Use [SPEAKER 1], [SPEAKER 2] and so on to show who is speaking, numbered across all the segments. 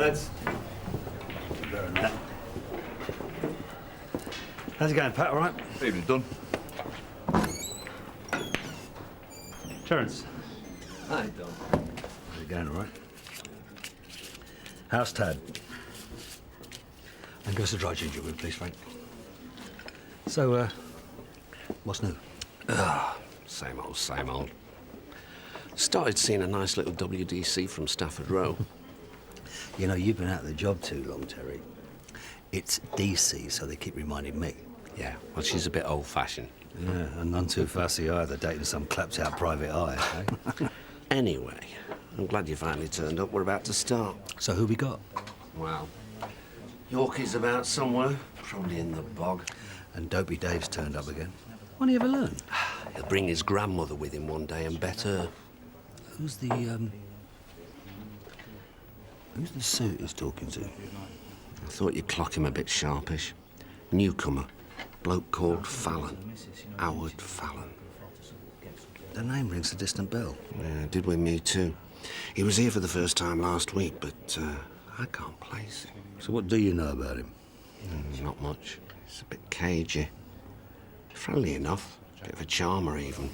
[SPEAKER 1] lads. Better than that. How's it going, Pat? All right?
[SPEAKER 2] Evening, Don.
[SPEAKER 1] Terrence.
[SPEAKER 2] Hi, Don.
[SPEAKER 1] How's it going, all right? House Tad. And goes to dry ginger with, please, Frank. So, what's new?
[SPEAKER 3] Same old, same old. Started seeing a nice little WDC from Stafford Row.
[SPEAKER 1] You know, you've been out of the job too long, Terry. It's DC, so they keep reminding me.
[SPEAKER 3] Yeah, well, she's a bit old-fashioned.
[SPEAKER 1] Yeah, and none too fussy either, dating some clapped-out private eye, eh?
[SPEAKER 3] Anyway, I'm glad you finally turned up. We're about to start.
[SPEAKER 1] So who we got?
[SPEAKER 3] Well, Yorkie's about somewhere, probably in the bog.
[SPEAKER 1] And Dopey Dave's turned up again. When'd he ever learn?
[SPEAKER 3] He'll bring his grandmother with him one day and bet her.
[SPEAKER 1] Who's the suit he's talking to?
[SPEAKER 3] I thought you'd clock him a bit sharpish. Newcomer. Bloke called Fallon. Howard Fallon.
[SPEAKER 1] The name rings a distant bell.
[SPEAKER 3] Yeah, it did with me too. He was here for the first time last week, but I can't place him.
[SPEAKER 1] So what do you know about him?
[SPEAKER 3] Not much. He's a bit cagey. Friendly enough. Bit of a charmer, even.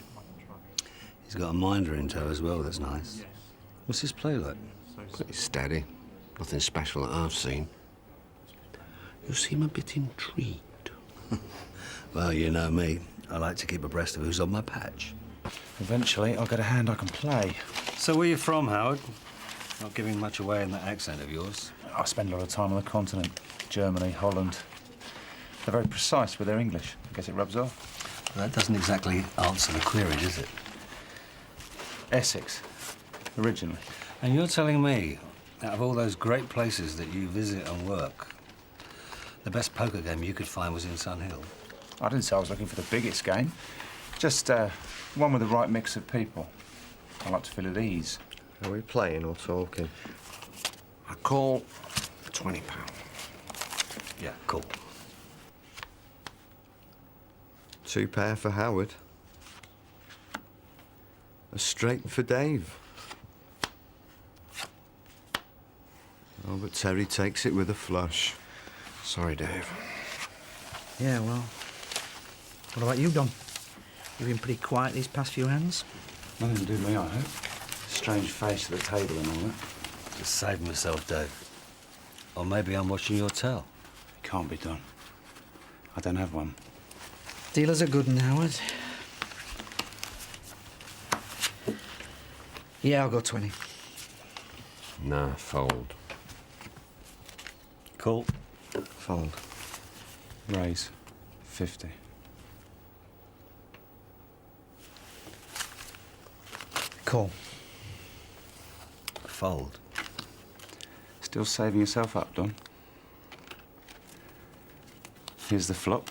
[SPEAKER 1] He's got a minder in tow as well, that's nice. What's his play like?
[SPEAKER 3] Pretty steady. Nothing special that I've seen. You seem a bit intrigued.
[SPEAKER 1] Well, you know me. I like to keep abreast of who's on my patch.
[SPEAKER 4] Eventually, I'll get a hand I can play.
[SPEAKER 1] So where you from, Howard? Not giving much away in that accent of yours.
[SPEAKER 4] I spend a lot of time on the continent. Germany, Holland. They're very precise with their English. I guess it rubs off.
[SPEAKER 1] Well, that doesn't exactly answer the query, does it?
[SPEAKER 4] Essex, originally.
[SPEAKER 1] And you're telling me, out of all those great places that you visit and work, the best poker game you could find was in Sun Hill?
[SPEAKER 4] I didn't say I was looking for the biggest game. Just one with the right mix of people. I like to feel at ease.
[SPEAKER 2] Are we playing or talking?
[SPEAKER 3] I call £20.
[SPEAKER 1] Yeah, cool.
[SPEAKER 2] 2 pair for Howard. A straight for Dave. Oh, but Terry takes it with a flush.
[SPEAKER 3] Sorry, Dave.
[SPEAKER 5] Yeah, well, what about you, Don? You've been pretty quiet these past few hands.
[SPEAKER 4] Nothing to do with me, I hope. Strange face at the table and all that.
[SPEAKER 1] Just saving myself, Dave. Or maybe I'm watching your tail.
[SPEAKER 4] It can't be done. I don't have one.
[SPEAKER 5] Dealers are good, Howard. Yeah, I'll go 20.
[SPEAKER 3] Nah, fold.
[SPEAKER 1] Cool.
[SPEAKER 2] Fold.
[SPEAKER 4] Raise. 50.
[SPEAKER 5] Call.
[SPEAKER 1] Fold.
[SPEAKER 4] Still saving yourself up, Don. Here's the flop.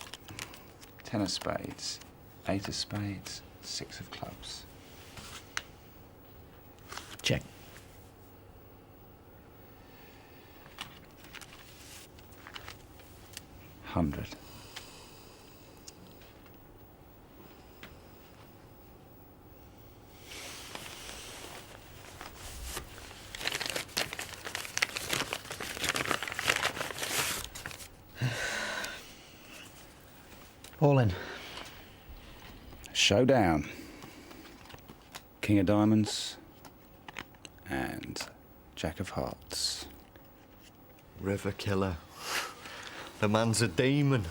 [SPEAKER 4] 10 of spades, 8 of spades, 6 of clubs.
[SPEAKER 5] Check.
[SPEAKER 4] $100.
[SPEAKER 5] All in.
[SPEAKER 4] Showdown. King of diamonds and Jack of hearts.
[SPEAKER 2] River killer. The man's a demon.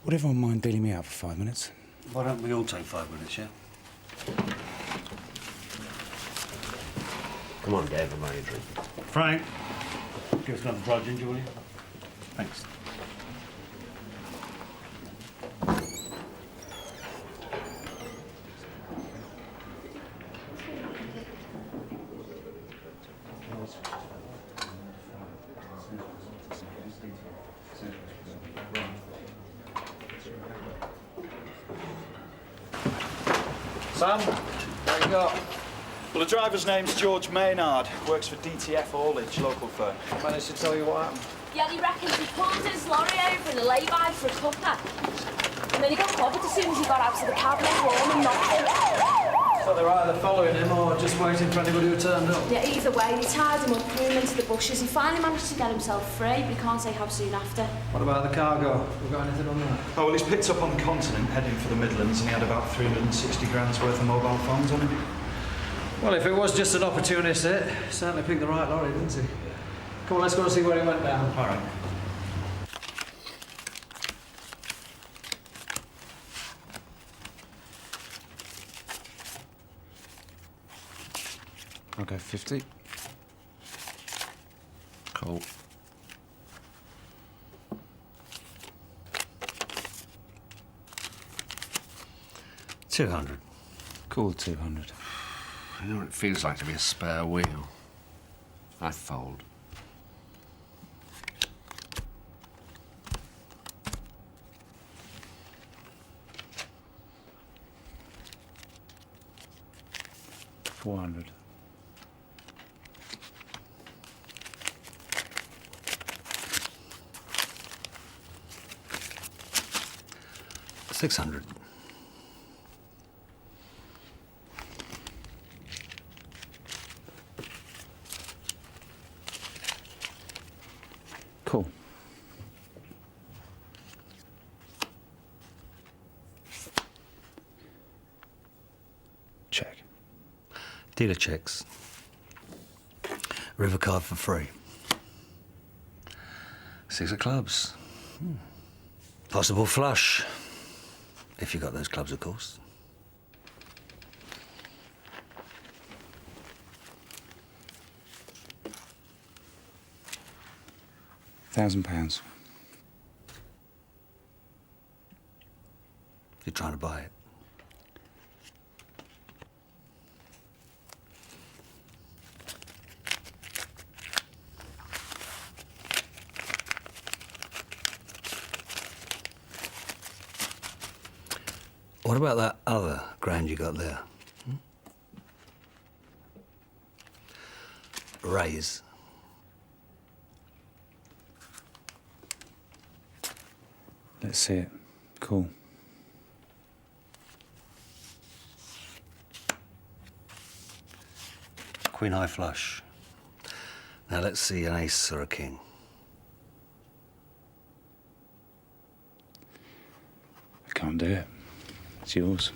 [SPEAKER 4] Would everyone mind dealing me out for 5 minutes?
[SPEAKER 1] Why don't we all take 5 minutes, yeah?
[SPEAKER 3] Come on, Dave, I'll buy you a drink.
[SPEAKER 1] Frank, give us another dry ginger, will you? Thanks.
[SPEAKER 6] Sam, what you got? Well, the driver's name's George Maynard. Works for DTF Haulage, local firm. Managed to tell you what happened?
[SPEAKER 7] Yeah, he reckons he pulled his lorry over in a lay-by for a cuppa. And then he got clobbered as soon as he got out of the cab, no warm and nothing.
[SPEAKER 6] So they're either following him or just waiting for anybody who turned up?
[SPEAKER 7] Yeah, either way, they tied him up, threw him into the bushes. He finally managed to get himself free, but he can't say how soon after.
[SPEAKER 6] What about the cargo? We got anything on that?
[SPEAKER 8] Oh, well, he's picked up on the continent, heading for the Midlands, and he had about 360 grand's worth of mobile phones on him.
[SPEAKER 6] Well, if it was just an opportunist hit, he certainly picked the right lorry, didn't he? Come on, let's go and see where he went down.
[SPEAKER 8] All right.
[SPEAKER 4] I'll go 50.
[SPEAKER 3] Cool.
[SPEAKER 1] $200.
[SPEAKER 4] Cool, 200.
[SPEAKER 3] You know what it feels like to be a spare wheel? I fold.
[SPEAKER 4] $400.
[SPEAKER 1] $600.
[SPEAKER 4] Cool. Check.
[SPEAKER 1] Dealer checks. River card for free. 6 of clubs. Possible flush. If you got those clubs, of course.
[SPEAKER 4] £1,000.
[SPEAKER 1] You're trying to buy it. What about that other grand you got there? Raise.
[SPEAKER 4] Let's see it. Cool.
[SPEAKER 1] Queen high flush. Now let's see an ace or a king.
[SPEAKER 4] I can't do it. It's yours.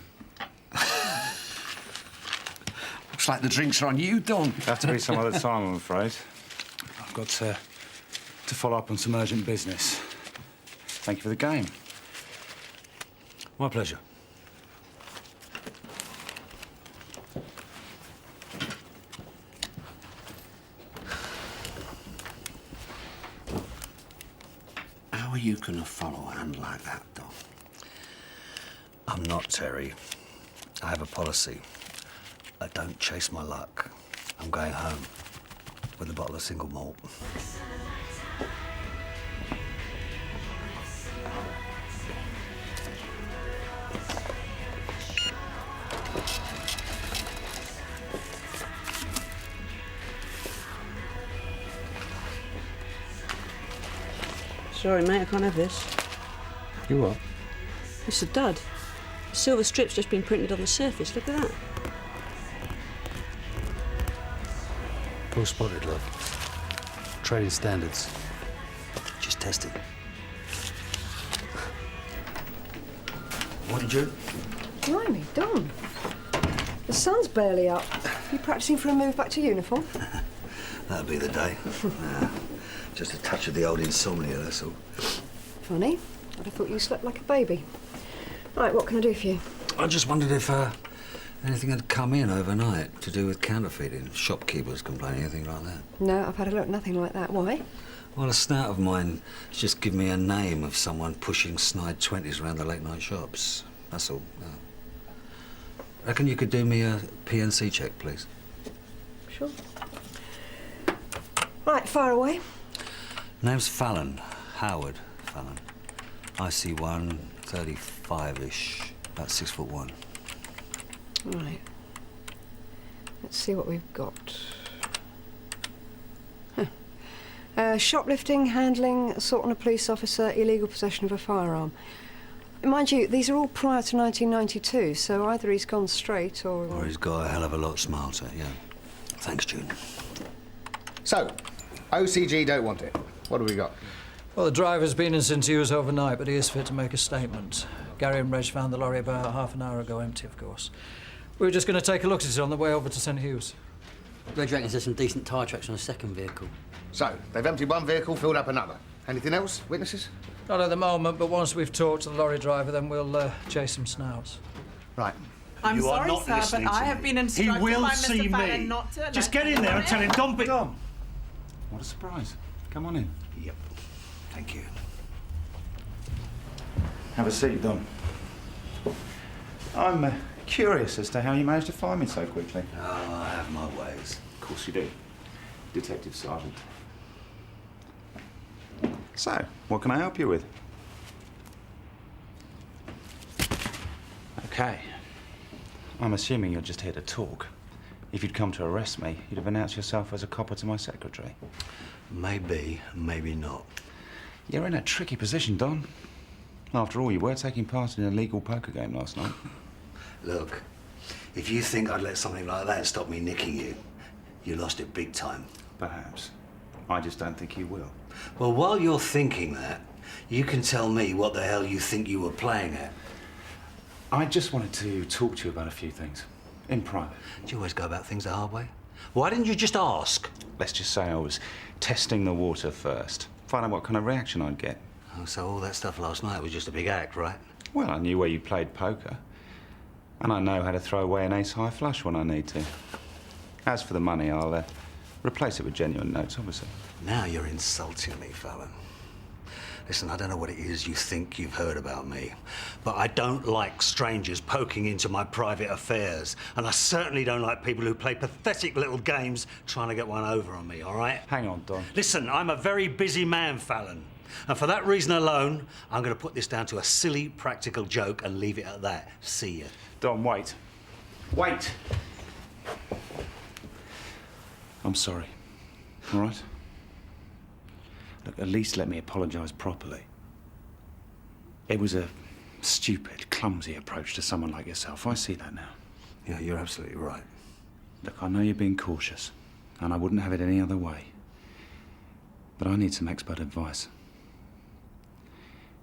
[SPEAKER 3] Looks like the drinks are on you, Don.
[SPEAKER 4] Have to be some other time, I'm afraid. I've got to follow up on some urgent business. Thank you for the game.
[SPEAKER 1] My pleasure.
[SPEAKER 3] How are you going to follow a hand like that, Don?
[SPEAKER 1] I'm not, Terry. I have a policy. I don't chase my luck. I'm going home with a bottle of single malt.
[SPEAKER 9] Sorry, mate, I can't have this.
[SPEAKER 1] You what?
[SPEAKER 9] It's a dud. The silver strip's just been printed on the surface. Look at that.
[SPEAKER 1] Full spotted, love. Trading standards. Just testing. Morning, Jude.
[SPEAKER 10] Blimey, Don. The sun's barely up. You practising for a move back to uniform?
[SPEAKER 1] That'll be the day. Just a touch of the old insomnia, that's all.
[SPEAKER 10] Funny. I'd have thought you slept like a baby. Right, what can I do for you?
[SPEAKER 1] I just wondered if anything had come in overnight to do with counterfeiting. Shopkeepers complaining, anything like that.
[SPEAKER 10] No, I've had a look. Nothing like that. Why?
[SPEAKER 1] Well, a snout of mine has just given me a name of someone pushing snide 20s around the late-night shops. That's all. Reckon you could do me a PNC check, please?
[SPEAKER 10] Sure. Right, fire away.
[SPEAKER 1] Name's Fallon. Howard Fallon. IC1, 35-ish, about 6'1".
[SPEAKER 10] Right. Let's see what we've got. Huh. Shoplifting, handling, assault on a police officer, illegal possession of a firearm. Mind you, these are all prior to 1992, so either he's gone straight or...
[SPEAKER 1] Or he's got a hell of a lot smarter, yeah. Thanks, June.
[SPEAKER 11] So, OCG don't want it. What have we got?
[SPEAKER 6] Well, the driver's been in since he was overnight, but he is fit to make a statement. Gary and Reg found the lorry about half an hour ago, empty, of course. We were just going to take a look at it on the way over to St Hugh's.
[SPEAKER 12] Reg reckons there's some decent tyre tracks on a second vehicle.
[SPEAKER 11] So, they've emptied one vehicle, filled up another. Anything else? Witnesses?
[SPEAKER 6] Not at the moment, but once we've talked to the lorry driver, then we'll chase some snouts.
[SPEAKER 11] Right.
[SPEAKER 13] I'm
[SPEAKER 11] You are
[SPEAKER 13] sorry,
[SPEAKER 11] not
[SPEAKER 13] sir, but
[SPEAKER 11] listening to
[SPEAKER 13] I have
[SPEAKER 11] me.
[SPEAKER 13] been instructed
[SPEAKER 8] He will
[SPEAKER 13] by
[SPEAKER 8] see
[SPEAKER 13] Mr. Fallon
[SPEAKER 8] me.
[SPEAKER 13] not to...
[SPEAKER 8] Just get in there and tell him, Don Beech.
[SPEAKER 4] Dom. What a surprise. Come on in.
[SPEAKER 1] Yep. Thank you.
[SPEAKER 4] Have a seat, Don. I'm curious as to how you managed to find me so quickly.
[SPEAKER 1] Oh, I have my ways.
[SPEAKER 4] Of course you do. Detective Sergeant. So, what can I help you with? Okay. I'm assuming you're just here to talk. If you'd come to arrest me, you'd have announced yourself as a copper to my secretary.
[SPEAKER 1] Maybe, maybe not.
[SPEAKER 4] You're in a tricky position, Don. After all, you were taking part in a legal poker game last night.
[SPEAKER 1] Look, if you think I'd let something like that stop me nicking you, you lost it big time.
[SPEAKER 4] Perhaps. I just don't think you will.
[SPEAKER 1] Well, while you're thinking that, you can tell me what the hell you think you were playing at.
[SPEAKER 4] I just wanted to talk to you about a few things. In private.
[SPEAKER 1] Do you always go about things the hard way? Why didn't you just ask?
[SPEAKER 4] Let's just say I was testing the water first. Find out what kind of reaction I'd get.
[SPEAKER 1] Oh, so all that stuff last night was just a big act, right?
[SPEAKER 4] Well, I knew where you played poker. And I know how to throw away an ace-high flush when I need to. As for the money, I'll replace it with genuine notes, obviously.
[SPEAKER 1] Now you're insulting me, Fallon. Listen, I don't know what it is you think you've heard about me, but I don't like strangers poking into my private affairs, and I certainly don't like people who play pathetic little games trying to get one over on me, all right?
[SPEAKER 4] Hang on, Don.
[SPEAKER 1] Listen, I'm a very busy man, Fallon, and for that reason alone, I'm going to put this down to a silly practical joke and leave it at that. See ya.
[SPEAKER 4] Don, wait. Wait! I'm sorry. All right? Look, at least let me apologise properly. It was a stupid, clumsy approach to someone like yourself. I see that now.
[SPEAKER 1] Yeah, you're absolutely right.
[SPEAKER 4] Look, I know you're being cautious, and I wouldn't have it any other way. But I need some expert advice.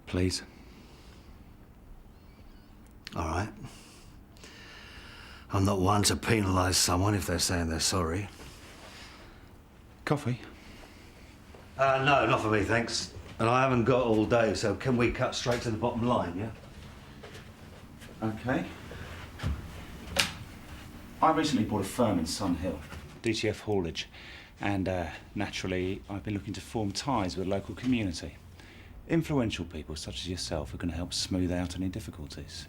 [SPEAKER 4] Please.
[SPEAKER 1] All right. I'm not one to penalise someone if they're saying they're sorry.
[SPEAKER 4] Coffee?
[SPEAKER 1] No, not for me, thanks. And I haven't got all day, so can we cut straight to the bottom line, yeah?
[SPEAKER 4] Okay. I recently bought a firm in Sun Hill, DTF haulage, and naturally I've been looking to form ties with the local community. Influential people such as yourself are going to help smooth out any difficulties.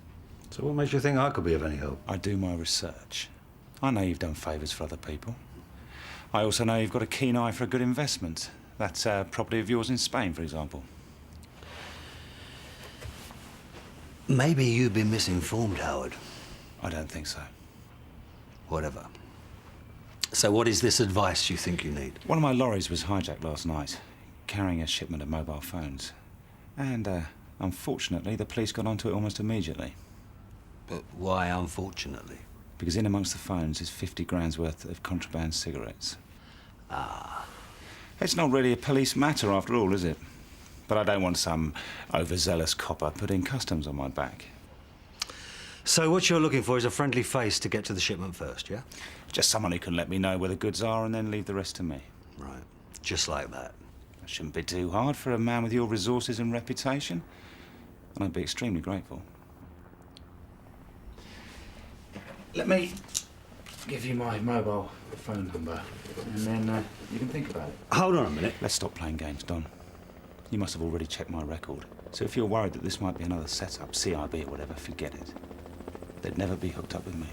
[SPEAKER 1] So what makes you think I could be of any help?
[SPEAKER 4] I do my research. I know you've done favours for other people. I also know you've got a keen eye for a good investment. That's property of yours in Spain, for example.
[SPEAKER 1] Maybe you've been misinformed, Howard.
[SPEAKER 4] I don't think so.
[SPEAKER 1] Whatever. So what is this advice you think you need?
[SPEAKER 4] One of my lorries was hijacked last night, carrying a shipment of mobile phones. And, unfortunately, the police got onto it almost immediately.
[SPEAKER 1] But why unfortunately?
[SPEAKER 4] Because in amongst the phones is 50 grand's worth of contraband cigarettes.
[SPEAKER 1] Ah.
[SPEAKER 4] It's not really a police matter after all, is it? But I don't want some overzealous copper putting customs on my back.
[SPEAKER 1] So what you're looking for is a friendly face to get to the shipment first, yeah?
[SPEAKER 4] Just someone who can let me know where the goods are and then leave the rest to me.
[SPEAKER 1] Right. Just like that.
[SPEAKER 4] That shouldn't be too hard for a man with your resources and reputation. And I'd be extremely grateful. Let me give you my mobile phone number, and then you can think about it.
[SPEAKER 1] Hold on a minute.
[SPEAKER 4] Let's stop playing games, Don. You must have already checked my record. So if you're worried that this might be another setup, CID or whatever, forget it. They'd never be hooked up with me.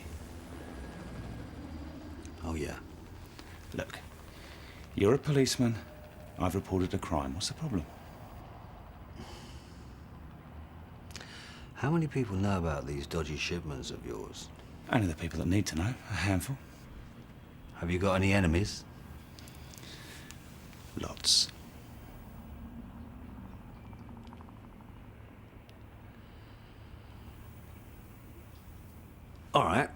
[SPEAKER 1] Oh, yeah.
[SPEAKER 4] Look, you're a policeman. I've reported a crime. What's the problem?
[SPEAKER 1] How many people know about these dodgy shipments of yours?
[SPEAKER 4] Only the people that need to know. A handful.
[SPEAKER 1] Have you got any enemies?
[SPEAKER 4] Lots.
[SPEAKER 1] All right.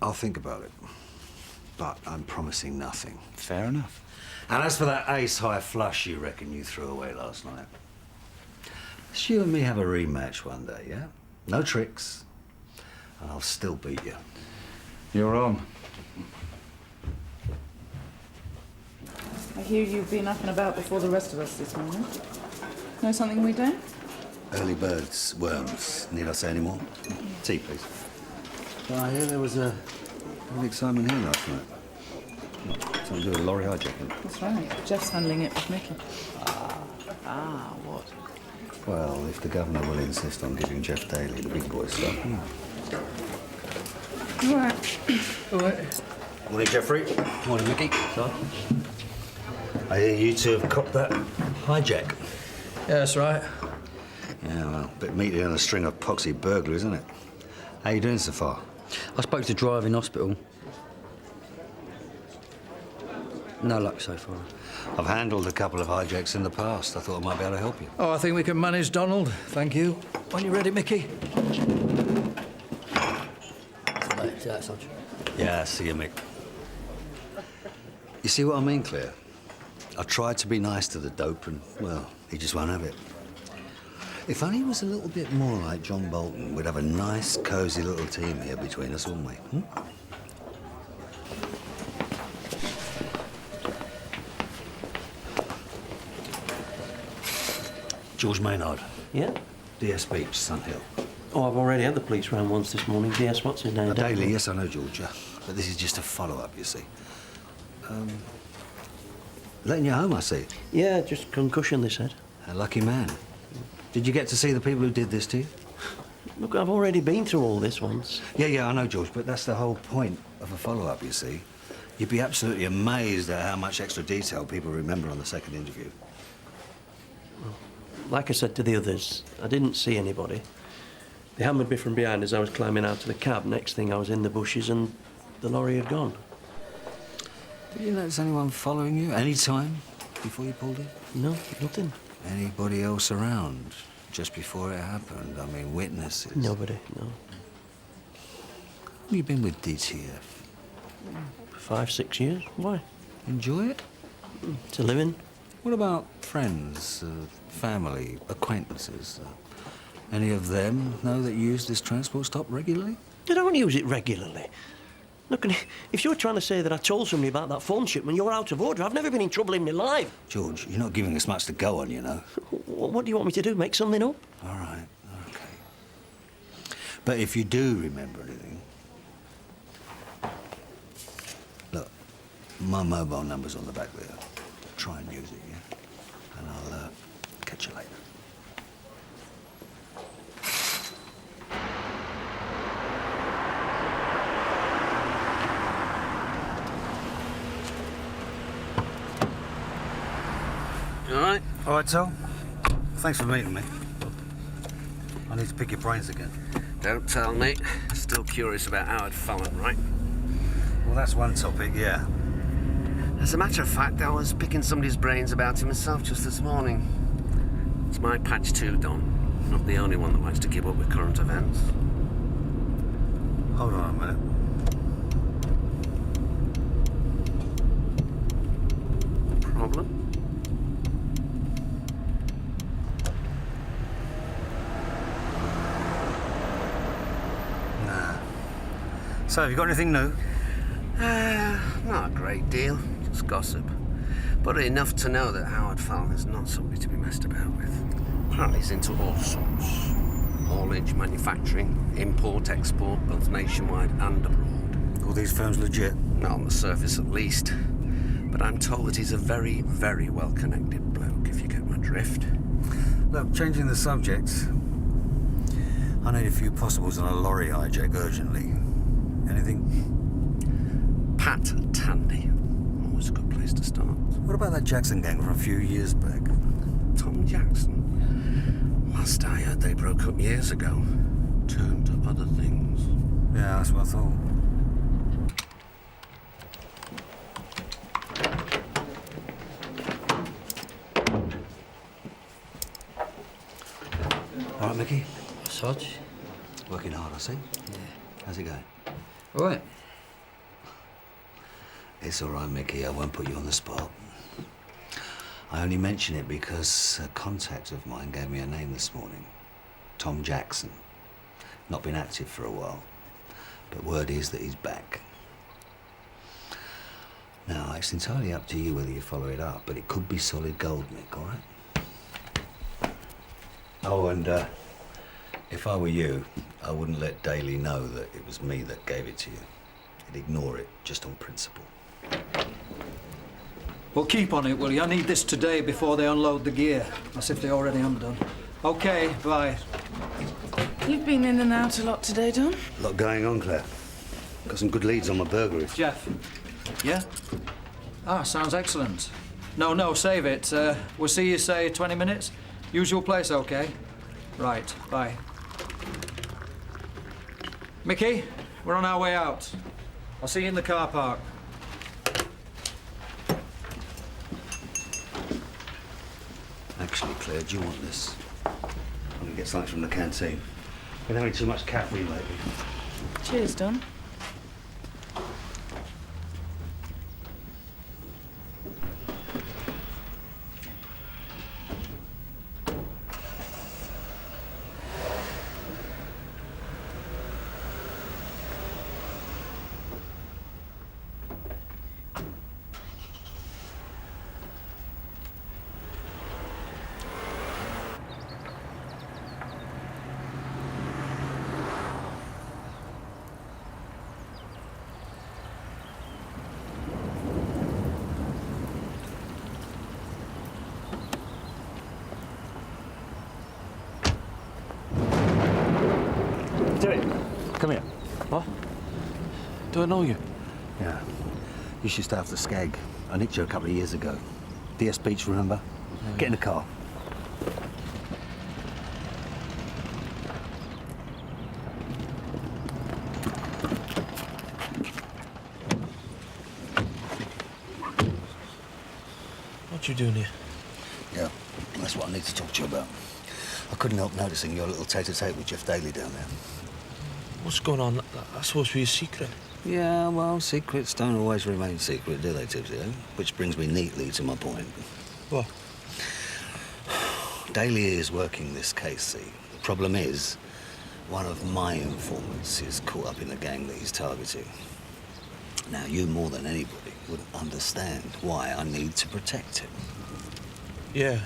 [SPEAKER 1] I'll think about it. But I'm promising nothing.
[SPEAKER 4] Fair enough.
[SPEAKER 1] And as for that ace-high flush you reckon you threw away last night, let's you and me have a rematch one day, yeah? No tricks. And I'll still beat you.
[SPEAKER 4] You're on.
[SPEAKER 13] I hear you've been up and about before the rest of us this morning. Know something we don't?
[SPEAKER 1] Early birds, worms. Need I say any more? Tea, please. Well, I hear there was a big excitement here last night. Something to do with a lorry hijacking.
[SPEAKER 13] That's right. Jeff's handling it with Mickey.
[SPEAKER 1] What? Well, if the governor will insist on giving Jeff Daly the big boy stuff.
[SPEAKER 13] All right.
[SPEAKER 6] All right.
[SPEAKER 1] Morning, Jeffrey.
[SPEAKER 12] Morning, Mickey.
[SPEAKER 1] So? I hear you two have copped that hijack.
[SPEAKER 6] Yeah, that's right.
[SPEAKER 1] Yeah, well, a bit meaty on a string of poxy burglars, isn't it? How you doing so far?
[SPEAKER 12] I spoke to Drive in hospital. No luck so far.
[SPEAKER 1] I've handled a couple of hijacks in the past. I thought I might be able to help you.
[SPEAKER 6] Oh, I think we can manage, Donald. Thank you. When you're ready, Mickey.
[SPEAKER 12] See that, Sarge?
[SPEAKER 1] Yeah, see you, Mick. You see what I mean, Claire? I tried to be nice to the dope and, well, he just won't have it. If only he was a little bit more like John Boulton, we'd have a nice, cosy little team here between us, wouldn't we? George Maynard.
[SPEAKER 14] Yeah?
[SPEAKER 1] DS Beech, Sun Hill.
[SPEAKER 14] Oh, I've already had the police round once this morning. DS, what's his name?
[SPEAKER 1] Daly, yes, I know, Georgia. But this is just a follow-up, you see. Letting you home, I see.
[SPEAKER 14] Yeah, just concussion, they said.
[SPEAKER 1] A lucky man. Did you get to see the people who did this to you?
[SPEAKER 14] Look, I've already been through all this once.
[SPEAKER 1] Yeah, I know, George, but that's the whole point of a follow-up, you see. You'd be absolutely amazed at how much extra detail people remember on the second interview.
[SPEAKER 14] Well, like I said to the others, I didn't see anybody. They hammered me from behind as I was climbing out of the cab. Next thing, I was in the bushes and the lorry had gone.
[SPEAKER 1] Did you notice anyone following you any time before you pulled in?
[SPEAKER 14] No, nothing.
[SPEAKER 1] Anybody else around just before it happened? I mean, witnesses?
[SPEAKER 14] Nobody, no.
[SPEAKER 1] Have you been with DTF?
[SPEAKER 14] 5, 6 years. Why?
[SPEAKER 1] Enjoy it?
[SPEAKER 14] It's a living.
[SPEAKER 1] What about friends, family, acquaintances? Any of them know that you use this transport stop regularly?
[SPEAKER 14] I don't use it regularly. Look, if you're trying to say that I told somebody about that phone shipment, you're out of order. I've never been in trouble in my life.
[SPEAKER 1] George, you're not giving us much to go on, you know.
[SPEAKER 14] What do you want me to do, make something up?
[SPEAKER 1] All right, OK. But if you do remember anything... Look, my mobile number's on the back there. Try and use it, yeah? And I'll catch you later. All right, Tom. Thanks for meeting me. I need to pick your brains again.
[SPEAKER 3] Don't tell me. Still curious about Howard Fallon, right?
[SPEAKER 1] Well, that's one topic, yeah.
[SPEAKER 3] As a matter of fact, I was picking somebody's brains about him myself just this morning. It's my patch too, Don. Not the only one that likes to keep up with current events.
[SPEAKER 1] Hold on a minute.
[SPEAKER 3] Problem?
[SPEAKER 1] So, have you got anything new?
[SPEAKER 3] Not a great deal. Just gossip. But enough to know that Howard Fallon is not somebody to be messed about with. Apparently he's into all sorts. Haulage, manufacturing, import, export, both nationwide and abroad.
[SPEAKER 1] All these firms legit?
[SPEAKER 3] Not on the surface, at least. But I'm told that he's a very, very well-connected bloke, if you get my drift.
[SPEAKER 1] Look, changing the subject. I need a few possibles on a lorry hijack urgently. Anything?
[SPEAKER 3] Pat Tandy. Always a good place to start.
[SPEAKER 1] What about that Jackson gang from a few years back?
[SPEAKER 3] Tom Jackson? Last I heard, they broke up years ago. Turned to other things.
[SPEAKER 1] Yeah, that's what I thought. All right, Mickey?
[SPEAKER 12] Sarge?
[SPEAKER 1] Working hard, I see.
[SPEAKER 12] Yeah.
[SPEAKER 1] How's it going?
[SPEAKER 12] All right.
[SPEAKER 1] It's all right, Mickey. I won't put you on the spot. I only mention it because a contact of mine gave me a name this morning. Tom Jackson. Not been active for a while, but word is that he's back. Now, it's entirely up to you whether you follow it up, but it could be solid gold, Mick, all right? Oh, and if I were you, I wouldn't let Daly know that it was me that gave it to you. I'd ignore it, just on principle.
[SPEAKER 6] Well, keep on it, will you? I need this today before they unload the gear. As if they already haven't done. OK, bye.
[SPEAKER 13] You've been in and out a lot today, Don?
[SPEAKER 1] A lot going on, Claire. Got some good leads on my burglary.
[SPEAKER 6] Jeff. Yeah? Ah, sounds excellent. No, save it. We'll see you, say, 20 minutes? Usual place, OK? Right, bye. Mickey, we're on our way out. I'll see you in the car park.
[SPEAKER 1] Actually, Claire, do you want this? I'm gonna get something from the canteen. Been having too much caffeine lately.
[SPEAKER 13] Cheers, Don.
[SPEAKER 1] Come here.
[SPEAKER 14] What? Do I know you?
[SPEAKER 1] Yeah. You used to have the skeg. I nicked you a couple of years ago. DS Beech, remember?
[SPEAKER 14] Oh,
[SPEAKER 1] Get in the car.
[SPEAKER 14] What you doing here?
[SPEAKER 1] Yeah, that's what I need to talk to you about. I couldn't help noticing your little tete-a-tete with Jeff Daly down there.
[SPEAKER 14] What's going on? That's supposed to be a secret.
[SPEAKER 1] Yeah, well, secrets don't always remain secret, do they, Tibbsy? Eh? Which brings me neatly to my point.
[SPEAKER 14] What?
[SPEAKER 1] Daly is working this case, see. The problem is, one of my informants is caught up in the gang that he's targeting. Now, you more than anybody would understand why I need to protect him.
[SPEAKER 14] Yeah.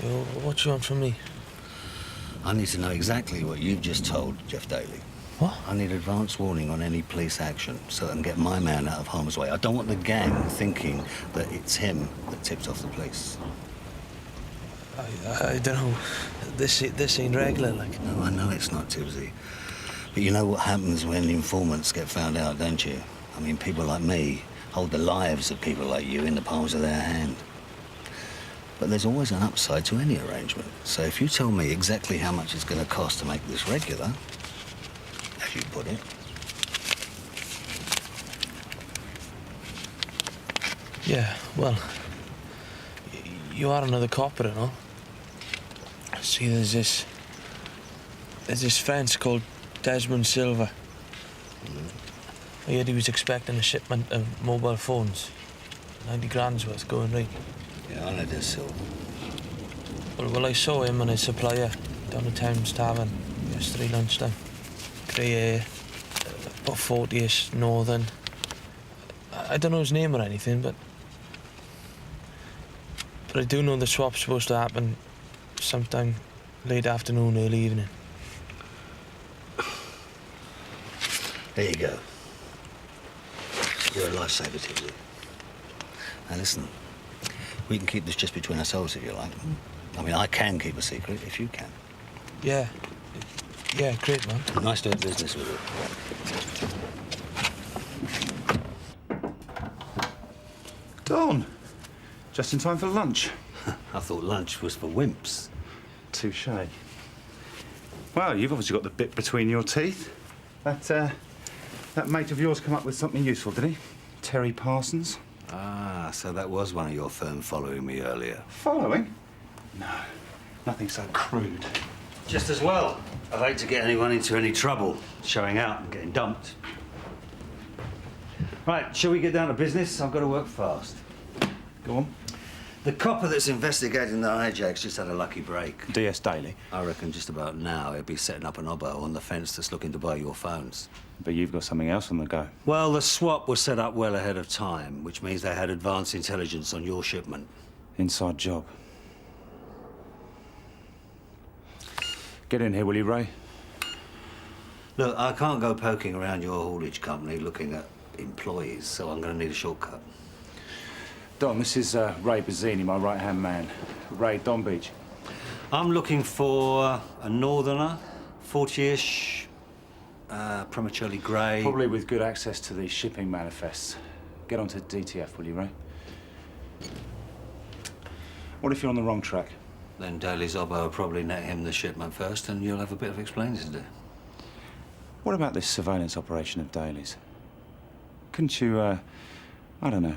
[SPEAKER 14] Well, what you want from me?
[SPEAKER 1] I need to know exactly what you've just told Jeff Daly.
[SPEAKER 14] What?
[SPEAKER 1] I need advance warning on any police action so I can get my man out of harm's way. I don't want the gang thinking that it's him that tipped off the police.
[SPEAKER 14] I don't know. This ain't regular, like.
[SPEAKER 1] No, I know it's not, Tibbsy. But you know what happens when informants get found out, don't you? I mean, people like me hold the lives of people like you in the palms of their hand. But there's always an upside to any arrangement. So if you tell me exactly how much it's going to cost to make this regular, as you put it.
[SPEAKER 14] Yeah, well, you are another copper and all. See, there's this fence called Desmond Silver. I heard he was expecting a shipment of mobile phones. 90 grand's worth going right.
[SPEAKER 1] Yeah, I know this, Silver.
[SPEAKER 14] Well, I saw him and his supplier down the Thames Tavern yesterday lunchtime. Grey hair, about 40-ish, northern. I don't know his name or anything, but I do know the swap's supposed to happen sometime late afternoon, early evening.
[SPEAKER 1] There you go. You're a lifesaver, Tibbsy. Now listen, we can keep this just between ourselves if you like. I mean, I can keep a secret if you can.
[SPEAKER 14] Yeah. Yeah, great, man.
[SPEAKER 1] Nice doing business with you.
[SPEAKER 8] Don, just in time for lunch.
[SPEAKER 1] I thought lunch was for wimps.
[SPEAKER 8] Touché. Well, you've obviously got the bit between your teeth. That mate of yours come up with something useful, did he? Terry Parsons?
[SPEAKER 1] Ah, so that was one of your firm following me earlier.
[SPEAKER 8] Following? No, nothing so crude.
[SPEAKER 1] Just as well. I hate to get anyone into any trouble, showing out and getting dumped. Right, shall we get down to business? I've got to work fast.
[SPEAKER 8] Go on.
[SPEAKER 1] The copper that's investigating the hijacks just had a lucky break.
[SPEAKER 8] DS Daily?
[SPEAKER 1] I reckon just about now he'll be setting up an obbo on the fence that's looking to buy your phones.
[SPEAKER 8] But you've got something else on the go.
[SPEAKER 1] Well, the swap was set up well ahead of time, which means they had advanced intelligence on your shipment.
[SPEAKER 8] Inside job. Get in here, will you, Ray?
[SPEAKER 1] Look, I can't go poking around your haulage company looking at employees, so I'm going to need a shortcut.
[SPEAKER 8] Don, this is Ray Bazzini, my right-hand man. Ray, Don Beech.
[SPEAKER 1] I'm looking for a northerner, 40-ish, prematurely grey.
[SPEAKER 8] Probably with good access to the shipping manifests. Get onto DTF, will you, Ray? What if you're on the wrong track?
[SPEAKER 1] Then Daly's obbo will probably net him the shipment first, and you'll have a bit of explaining to do.
[SPEAKER 8] What about this surveillance operation of Daly's? Couldn't you, I don't know,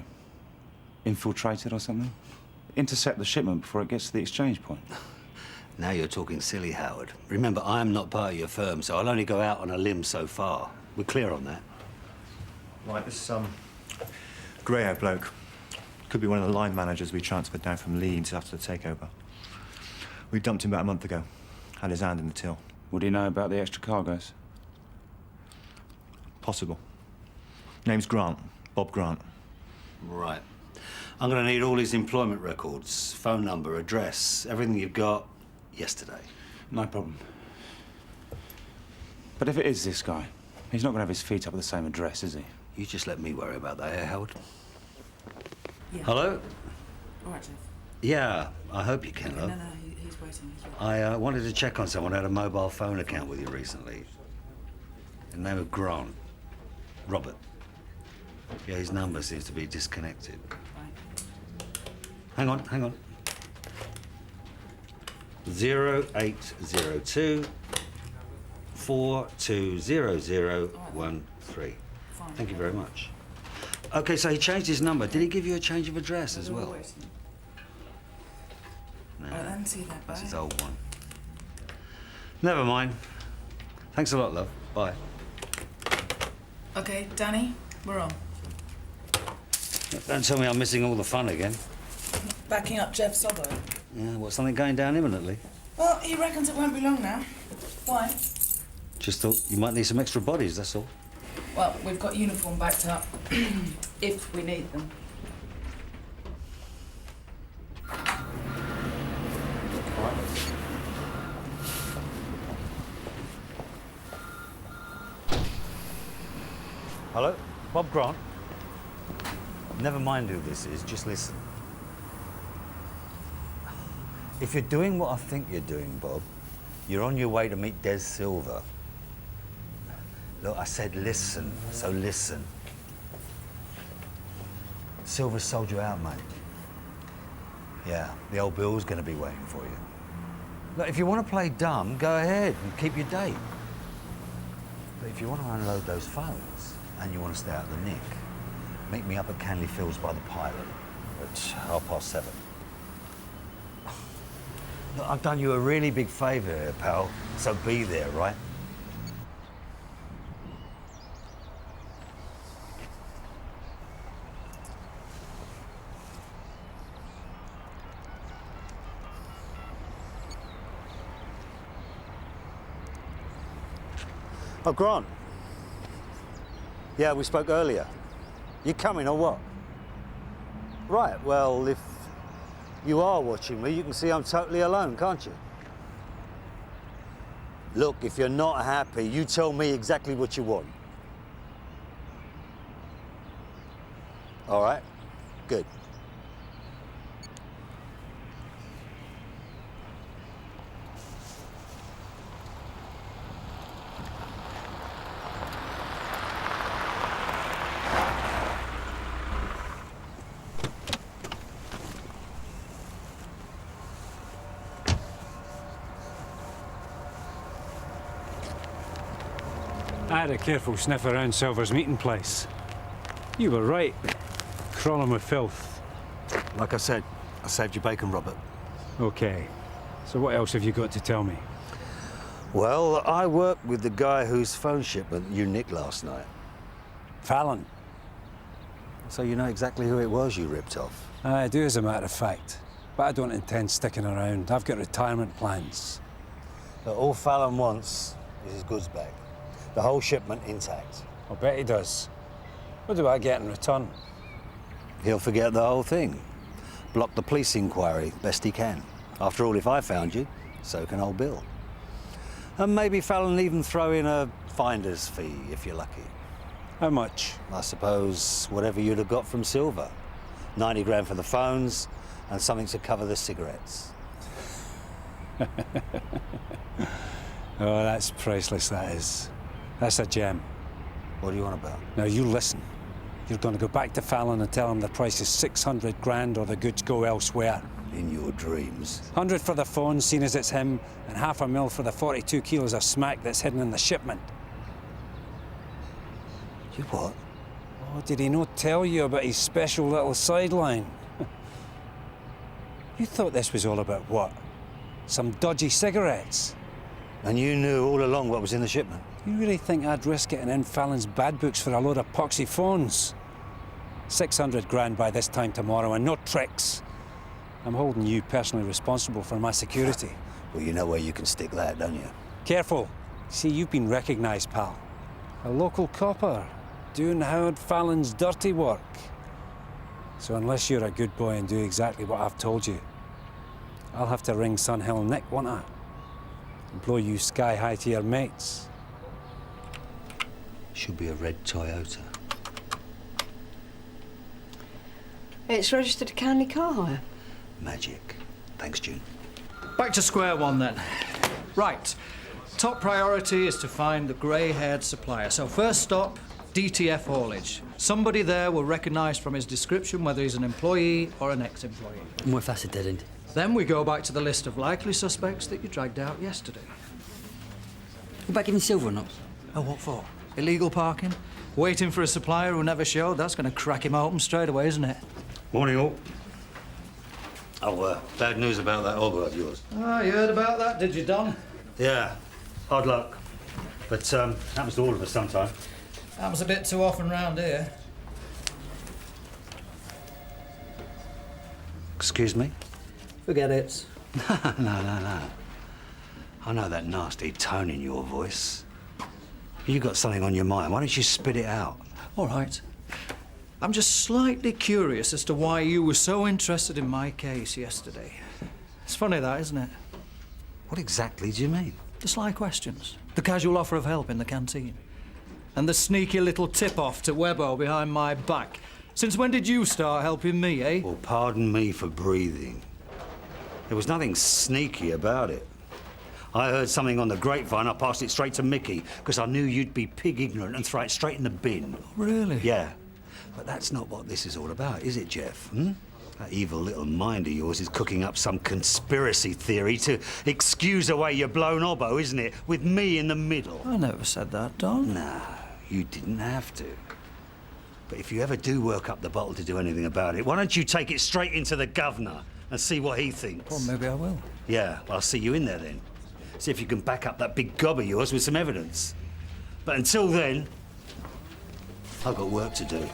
[SPEAKER 8] infiltrate it or something? Intercept the shipment before it gets to the exchange point?
[SPEAKER 1] Now you're talking silly, Howard. Remember, I'm not part of your firm, so I'll only go out on a limb so far. We're clear on that.
[SPEAKER 15] Right, this grey-haired bloke could be one of the line managers we transferred down from Leeds after the takeover. We dumped him about a month ago. Had his hand in the till.
[SPEAKER 8] Would he know about the extra cargoes?
[SPEAKER 15] Possible. Name's Grant. Bob Grant.
[SPEAKER 1] Right. I'm going to need all his employment records, phone number, address, everything you've got yesterday.
[SPEAKER 8] No problem. But if it is this guy, he's not going to have his feet up at the same address, is he?
[SPEAKER 1] You just let me worry about that, eh, Howard?
[SPEAKER 13] Yeah.
[SPEAKER 1] Hello?
[SPEAKER 13] All right, Jeff.
[SPEAKER 1] Yeah, I hope you can, love.
[SPEAKER 13] No, he's waiting.
[SPEAKER 1] I wanted to check on someone who had a mobile phone account with you recently. The name of Grant. Robert. Yeah, his number seems to be disconnected. Hang on. 0802 420013. Thank you very much. Okay, so he changed his number. Did he give you a change of address as well? No, that's his old one. Never mind. Thanks a lot, love. Bye.
[SPEAKER 13] Okay, Danny, we're on.
[SPEAKER 1] Don't tell me I'm missing all the fun again.
[SPEAKER 13] Backing up Jeff's obbo.
[SPEAKER 1] Yeah, what, something going down imminently?
[SPEAKER 13] Well, he reckons it won't be long now. Why?
[SPEAKER 1] Just thought you might need some extra bodies, that's all.
[SPEAKER 13] Well, we've got uniform backed up, if we need them.
[SPEAKER 1] Hello? Bob Grant? Never mind who this is, just listen. If you're doing what I think you're doing, Bob, you're on your way to meet Des Silver. Look, I said listen, so listen. Silver sold you out, mate. Yeah, the old Bill's gonna be waiting for you. Look, if you want to play dumb, go ahead and keep your date. But if you want to unload those phones and you want to stay out of the nick, meet me up at Canley Fields by the Pilot at 7:30. Look, I've done you a really big favour here, pal, so be there, right? Oh, Grant. Yeah, we spoke earlier. You coming or what? Right, well, if you are watching me, you can see I'm totally alone, can't you? Look, if you're not happy, you tell me exactly what you want. All right? Good.
[SPEAKER 16] I had a careful sniff around Silver's meeting place. You were right. Crawling with filth.
[SPEAKER 1] Like I said, I saved your bacon, Robert.
[SPEAKER 16] Okay. So what else have you got to tell me?
[SPEAKER 1] Well, I worked with the guy whose phone shipment you nicked last night.
[SPEAKER 16] Fallon.
[SPEAKER 1] So you know exactly who it was you ripped off?
[SPEAKER 16] I do, as a matter of fact. But I don't intend sticking around. I've got retirement plans.
[SPEAKER 1] But all Fallon wants is his goods back. The whole shipment intact.
[SPEAKER 16] I'll bet he does. What do I get in return?
[SPEAKER 1] He'll forget the whole thing. Block the police inquiry best he can. After all, if I found you, so can old Bill. And maybe Fallon even throw in a finder's fee, if you're lucky.
[SPEAKER 16] How much?
[SPEAKER 1] I suppose whatever you'd have got from Silver. 90 grand for the phones, and something to cover the cigarettes.
[SPEAKER 16] Oh, that's priceless, that is. That's a gem.
[SPEAKER 1] What do you want about?
[SPEAKER 16] Now, you listen. You're going to go back to Fallon and tell him the price is 600 grand or the goods go elsewhere.
[SPEAKER 1] In your dreams.
[SPEAKER 16] 100 for the phone, seen as it's him, and $500,000 for the 42 kilos of smack that's hidden in the shipment.
[SPEAKER 1] You what?
[SPEAKER 16] Oh, did he not tell you about his special little sideline? You thought this was all about what? Some dodgy cigarettes?
[SPEAKER 1] And you knew all along what was in the shipment?
[SPEAKER 16] You really think I'd risk getting in Fallon's bad books for a load of poxy phones? 600 grand by this time tomorrow, and no tricks. I'm holding you personally responsible for my security.
[SPEAKER 1] Well, you know where you can stick that, don't you?
[SPEAKER 16] Careful. See, you've been recognised, pal. A local copper, doing Howard Fallon's dirty work. So unless you're a good boy and do exactly what I've told you, I'll have to ring Sun Hill Nick, won't I? And blow you sky high to your mates.
[SPEAKER 1] Should be a red Toyota.
[SPEAKER 10] It's registered to Canley Car Hire.
[SPEAKER 1] Magic. Thanks, June.
[SPEAKER 6] Back to square one then. Right. Top priority is to find the grey-haired supplier. So first stop, DTF haulage. Somebody there will recognise from his description whether he's an employee or an ex-employee.
[SPEAKER 12] What if that's a dead end?
[SPEAKER 6] Then we go back to the list of likely suspects that you dragged out yesterday.
[SPEAKER 12] What about giving Silver or not?
[SPEAKER 6] Oh, what for? Illegal parking? Waiting for a supplier who never showed? That's going to crack him open straight away, isn't it?
[SPEAKER 1] Morning, all. Oh, bad news about that auger of yours.
[SPEAKER 6] Ah, you heard about that, did you, Don?
[SPEAKER 1] Yeah, hard luck. But happens to all of us sometime.
[SPEAKER 6] Happens a bit too often round here.
[SPEAKER 1] Excuse me?
[SPEAKER 6] Forget it.
[SPEAKER 1] No. I know that nasty tone in your voice. You got something on your mind. Why don't you spit it out?
[SPEAKER 6] All right. I'm just slightly curious as to why you were so interested in my case yesterday. It's funny, that, isn't it?
[SPEAKER 1] What exactly do you mean?
[SPEAKER 6] The sly questions. The casual offer of help in the canteen. And the sneaky little tip-off to Webbo behind my back. Since when did you start helping me, eh?
[SPEAKER 1] Well, pardon me for breathing. There was nothing sneaky about it. I heard something on the grapevine. I passed it straight to Mickey, because I knew you'd be pig ignorant and throw it straight in the bin.
[SPEAKER 6] Really?
[SPEAKER 1] Yeah. But that's not what this is all about, is it, Jeff? Hmm? That evil little mind of yours is cooking up some conspiracy theory to excuse away your blown obbo, isn't it? With me in the middle.
[SPEAKER 6] I never said that, Don.
[SPEAKER 1] No, you didn't have to. But if you ever do work up the bottle to do anything about it, why don't you take it straight into the governor and see what he thinks?
[SPEAKER 6] Well, maybe I will.
[SPEAKER 1] Yeah, well, I'll see you in there then. See if you can back up that big gob of yours with some evidence. But until then, I've got work to do.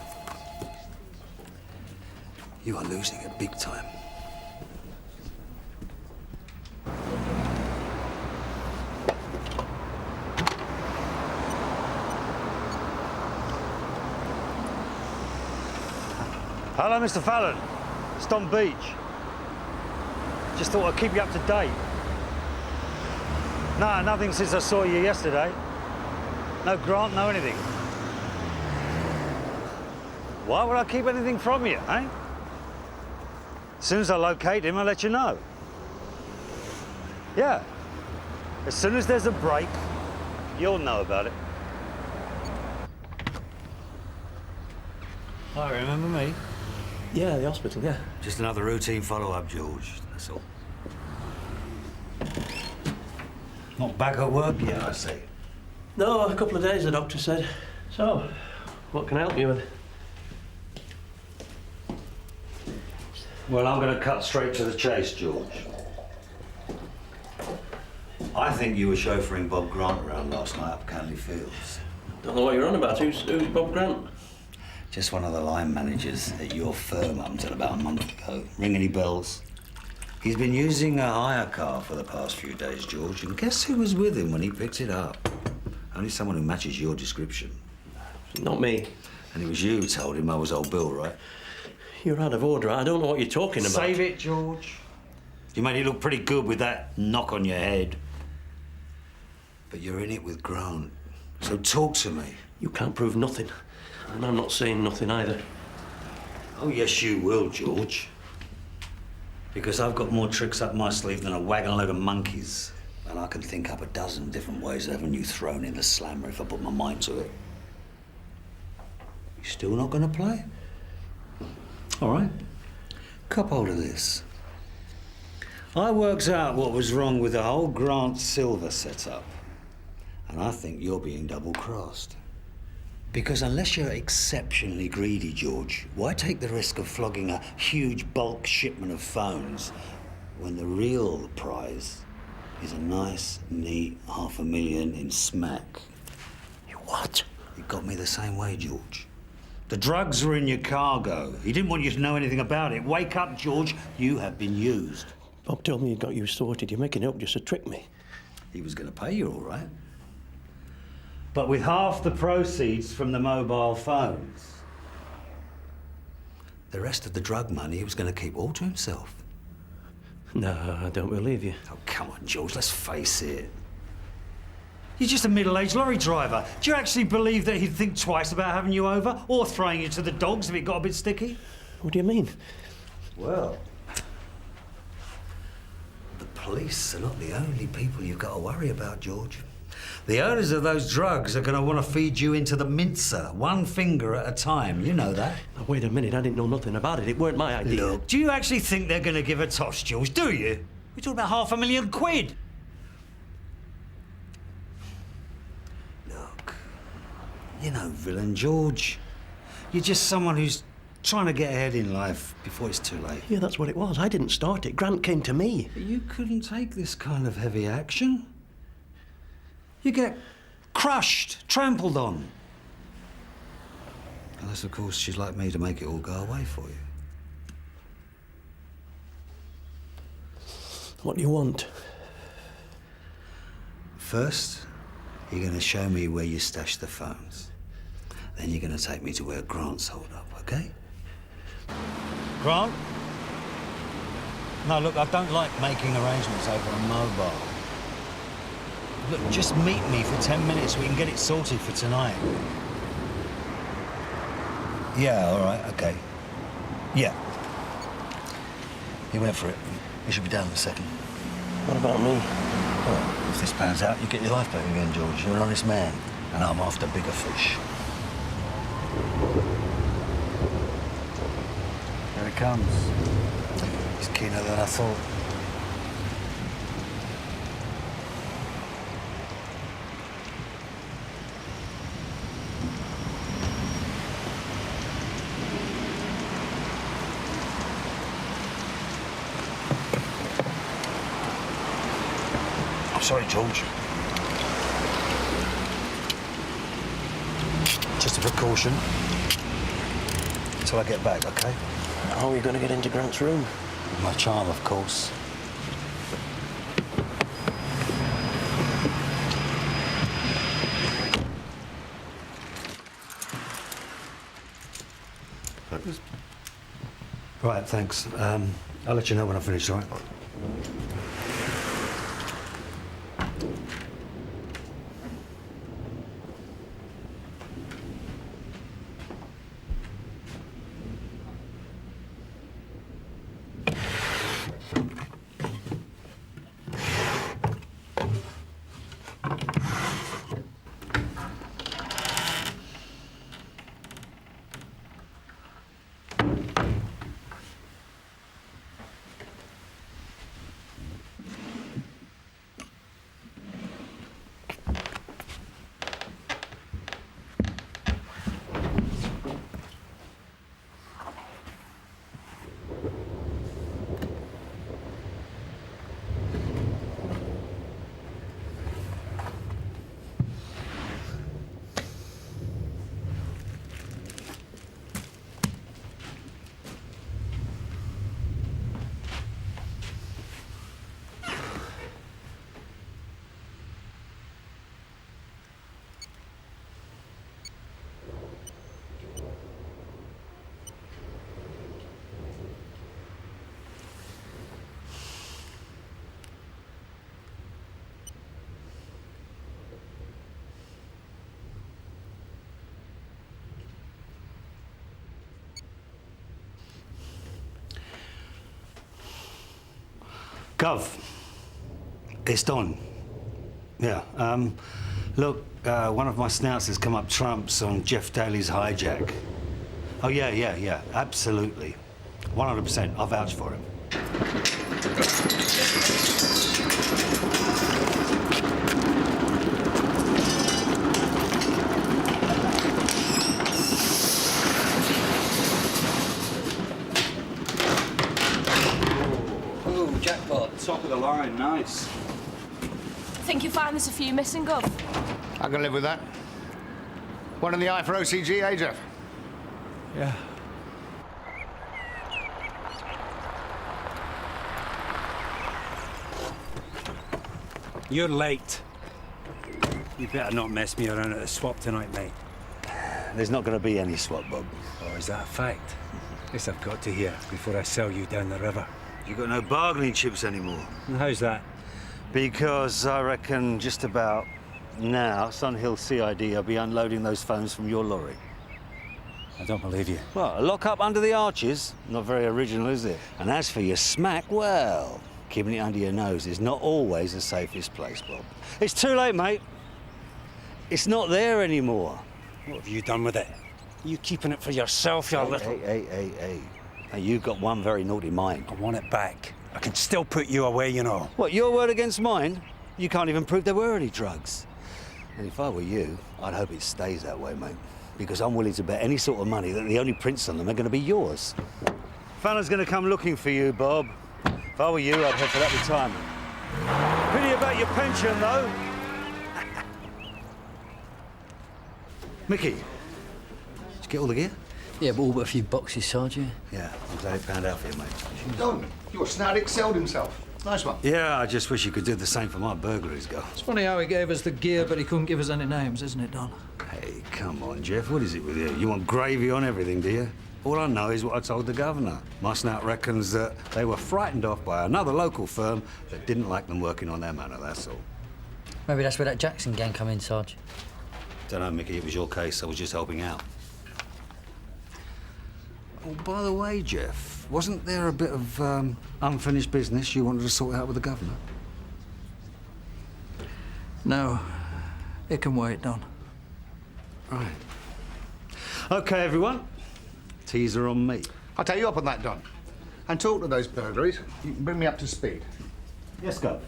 [SPEAKER 1] You are losing it big time. Hello, Mr. Fallon. It's Don Beech. Just thought I'd keep you up to date. No, nothing since I saw you yesterday. No grant, no anything. Why would I keep anything from you, eh? As soon as I locate him, I'll let you know. Yeah. As soon as there's a break, you'll know about it.
[SPEAKER 5] Hi, remember me?
[SPEAKER 12] Yeah, the hospital, yeah.
[SPEAKER 1] Just another routine follow-up, George. That's all. Not back at work yet, I see.
[SPEAKER 12] No, a couple of days, the doctor said. So, what can I help you with?
[SPEAKER 1] Well, I'm going to cut straight to the chase, George. I think you were chauffeuring Bob Grant around last night up Canley Fields.
[SPEAKER 12] Don't know what you're on about. Who's Bob Grant?
[SPEAKER 1] Just one of the line managers at your firm up until about a month ago. Ring any bells? He's been using a hire car for the past few days, George, and guess who was with him when he picked it up? Only someone who matches your description.
[SPEAKER 12] Not me.
[SPEAKER 1] And it was you who told him I was old Bill, right?
[SPEAKER 12] You're out of order. I don't know what you're talking about.
[SPEAKER 1] Save it, George. You made it look pretty good with that knock on your head. But you're in it with Grant, so talk to me.
[SPEAKER 12] You can't prove nothing. And I'm not saying nothing either.
[SPEAKER 1] Oh, yes, you will, George. Because I've got more tricks up my sleeve than a wagon load of monkeys. And I can think up a dozen different ways of having you thrown in the slammer if I put my mind to it. You still not gonna play? All right. Cop hold of this. I worked out what was wrong with the whole Grant Silver setup. And I think you're being double-crossed. Because unless you're exceptionally greedy, George, why take the risk of flogging a huge bulk shipment of phones when the real prize is a nice, neat $500,000 in smack?
[SPEAKER 12] You what?
[SPEAKER 1] You got me the same way, George. The drugs were in your cargo. He didn't want you to know anything about it. Wake up, George. You have been used.
[SPEAKER 12] Bob told me he'd got you sorted. You're making it up just to trick me.
[SPEAKER 1] He was going to pay you, all right. But with half the proceeds from the mobile phones. The rest of the drug money he was going to keep all to himself.
[SPEAKER 12] No, I don't believe you.
[SPEAKER 1] Oh, come on, George, let's face it. You're just a middle-aged lorry driver. Do you actually believe that he'd think twice about having you over or throwing you to the dogs if it got a bit sticky?
[SPEAKER 12] What do you mean?
[SPEAKER 1] Well, the police are not the only people you've got to worry about, George. The owners of those drugs are going to want to feed you into the mincer, one finger at a time. You know that.
[SPEAKER 12] Now, wait a minute, I didn't know nothing about it. It weren't my idea.
[SPEAKER 1] Look, do you actually think they're going to give a toss, George? Do you? We're talking about £500,000. Look, you're no villain, George. You're just someone who's trying to get ahead in life before it's too late.
[SPEAKER 12] Yeah, that's what it was. I didn't start it. Grant came to me.
[SPEAKER 1] But you couldn't take this kind of heavy action. You get crushed, trampled on. Unless, of course, she's like me to make it all go away for you.
[SPEAKER 12] What do you want?
[SPEAKER 1] First, you're going to show me where you stashed the phones. Then you're going to take me to where Grant's holed up, OK? Grant? No, look, I don't like making arrangements over a mobile. Look, just meet me for 10 minutes. We can get it sorted for tonight. Yeah, all right, OK. Yeah. He went for it. He should be down in a second.
[SPEAKER 12] What about me?
[SPEAKER 1] Well, if this pans out, you get your life back again, George. You're an honest man. And I'm after bigger fish. Here he comes. He's keener than I thought. Sorry, George. Just a precaution. Until I get back, OK?
[SPEAKER 12] How are you going to get into Grant's room?
[SPEAKER 1] With my charm, of course. Right, thanks. I'll let you know when I'm finished, all right? Gov, it's Don. Yeah, look, one of my snouts has come up trumps on Jeff Daly's hijack. Oh, yeah, absolutely. 100%, I'll vouch for him.
[SPEAKER 5] Oh, jackpot. Top of the line, nice.
[SPEAKER 7] Think you find there's a few missing, Gov?
[SPEAKER 11] I can live with that. One in the eye for OCG, eh, Jeff?
[SPEAKER 16] Yeah. You're late. You better not mess me around at the swap tonight, mate.
[SPEAKER 1] There's not going to be any swap, Bob.
[SPEAKER 16] Or is that a fact? This I've got to hear before I sell you down the river.
[SPEAKER 1] You got no bargaining chips anymore.
[SPEAKER 16] And how's that?
[SPEAKER 1] Because I reckon just about now, Sunhill CID will be unloading those phones from your lorry.
[SPEAKER 16] I don't believe you.
[SPEAKER 1] Well, a lock up under the arches, not very original, is it? And as for your smack, well, keeping it under your nose is not always the safest place, Bob. It's too late, mate. It's not there anymore.
[SPEAKER 16] What have you done with it? You keeping it for yourself, you little...
[SPEAKER 1] Hey. Now, you've got one very naughty mind.
[SPEAKER 16] I want it back. I can still put you away, you know.
[SPEAKER 1] What, your word against mine? You can't even prove there were any drugs. And if I were you, I'd hope it stays that way, mate. Because I'm willing to bet any sort of money that the only prints on them are going to be yours. Fallon's going to come looking for you, Bob. If I were you, I'd head for that retirement. Pity about your pension, though. Mickey, did you get all the gear?
[SPEAKER 5] Yeah, but all but a few boxes, Sergeant.
[SPEAKER 1] Yeah, I'm glad it panned out for you, mate.
[SPEAKER 11] Don, your snout excelled himself. Nice one.
[SPEAKER 1] Yeah, I just wish you could do the same for my burglaries, girl.
[SPEAKER 6] It's funny how he gave us the gear, but he couldn't give us any names, isn't it, Don?
[SPEAKER 1] Hey, come on, Jeff. What is it with you? You want gravy on everything, do you? All I know is what I told the governor. My snout reckons that they were frightened off by another local firm that didn't like them working on their manor, that's all.
[SPEAKER 5] Maybe that's where that Jackson gang come in, Sarge.
[SPEAKER 1] Don't know, Mickey. It was your case. I was just helping out. Oh, by the way, Jeff, wasn't there a bit of unfinished business you wanted to sort out with the governor?
[SPEAKER 6] No. It can wait, Don.
[SPEAKER 1] Right. OK, everyone. Teaser on me.
[SPEAKER 11] I'll take you up on that, Don. And talk to those burglaries. You can bring me up to speed.
[SPEAKER 1] Yes, Gov.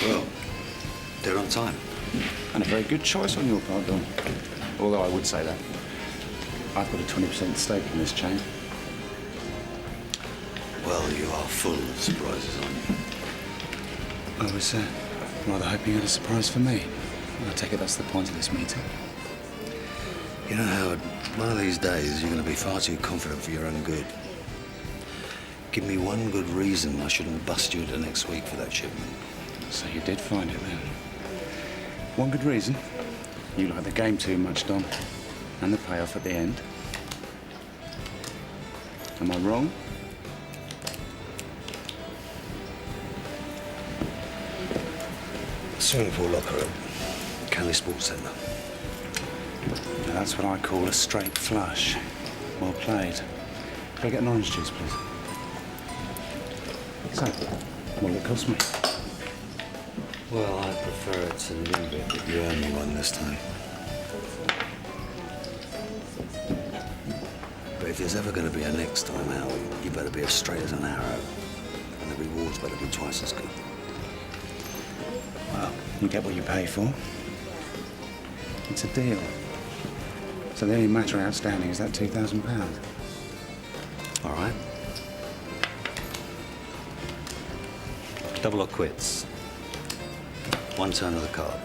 [SPEAKER 1] Well, they're on time.
[SPEAKER 8] And a very good choice on your part, Don. Although I would say that I've got a 20% stake in this chain.
[SPEAKER 1] Well, you are full of surprises, aren't you?
[SPEAKER 8] I was rather hoping you had a surprise for me. I take it that's the point of this meeting.
[SPEAKER 1] You know, Howard, one of these days you're going to be far too confident for your own good. Give me one good reason I shouldn't bust you into next week for that shipment.
[SPEAKER 8] So you did find it then. One good reason. You like the game too much, Don. And the payoff at the end. Am I wrong?
[SPEAKER 1] Swimming pool locker at County Sports Centre.
[SPEAKER 8] Now that's what I call a straight flush. Well played. Can I get an orange juice, please? So, what'll it cost me?
[SPEAKER 1] Well, I prefer it to leave it, but you earn me one this time. But if there's ever going to be a next time out, you better be as straight as an arrow. And the rewards better be twice as good.
[SPEAKER 8] Well, you get what you pay for. It's a deal. So the only matter outstanding is that £2,000.
[SPEAKER 1] All right. Double or quits. One turn of the card.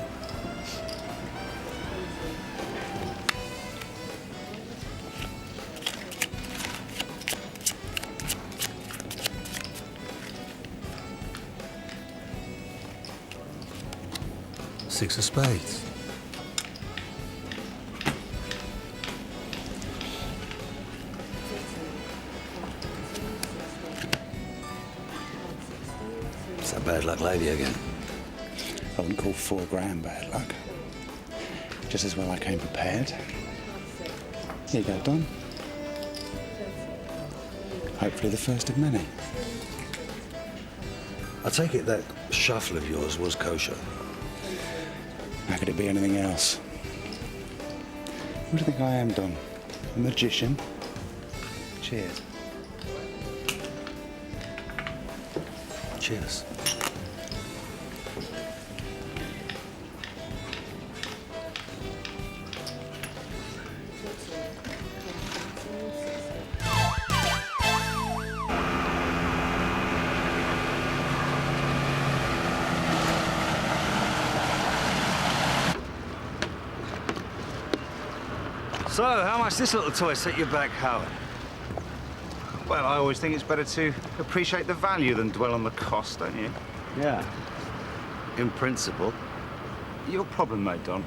[SPEAKER 1] 6 of spades. It's that bad luck lady again.
[SPEAKER 8] I wouldn't call 4 grand bad luck. Just as well I came prepared. Here you go, Don. Hopefully the first of many.
[SPEAKER 1] I take it that shuffle of yours was kosher.
[SPEAKER 8] How could it be anything else? What do you think I am, Don? A magician? Cheers.
[SPEAKER 1] Cheers.
[SPEAKER 4] So, how much this little toy set you back, Howard? Well, I always think it's better to appreciate the value than dwell on the cost, don't you?
[SPEAKER 1] Yeah. In principle.
[SPEAKER 4] Your problem, though, Don,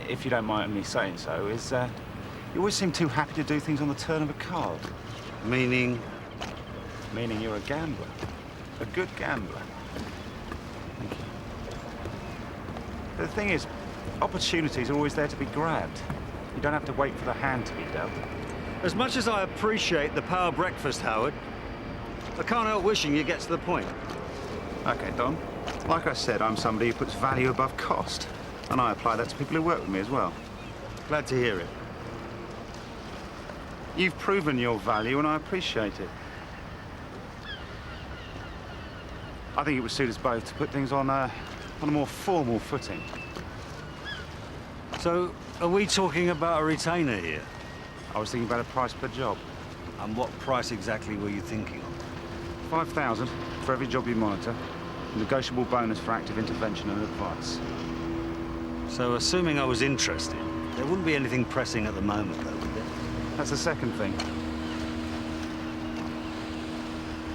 [SPEAKER 4] if you don't mind me saying so, is you always seem too happy to do things on the turn of a card.
[SPEAKER 1] Meaning?
[SPEAKER 4] Meaning you're a gambler. A good gambler. Thank you. The thing is, opportunities are always there to be grabbed. You don't have to wait for the hand to be dealt.
[SPEAKER 1] As much as I appreciate the power breakfast, Howard, I can't help wishing you get to the point.
[SPEAKER 4] Okay, Don. Like I said, I'm somebody who puts value above cost. And I apply that to people who work with me as well.
[SPEAKER 1] Glad to hear it.
[SPEAKER 4] You've proven your value, and I appreciate it. I think it would suit us both to put things on a more formal footing.
[SPEAKER 1] So, are we talking about a retainer here?
[SPEAKER 4] I was thinking about a price per job.
[SPEAKER 1] And what price exactly were you thinking of?
[SPEAKER 4] 5,000 for every job you monitor. A negotiable bonus for active intervention and advice.
[SPEAKER 1] So, assuming I was interested, there wouldn't be anything pressing at the moment, though, would there?
[SPEAKER 4] That's the second thing.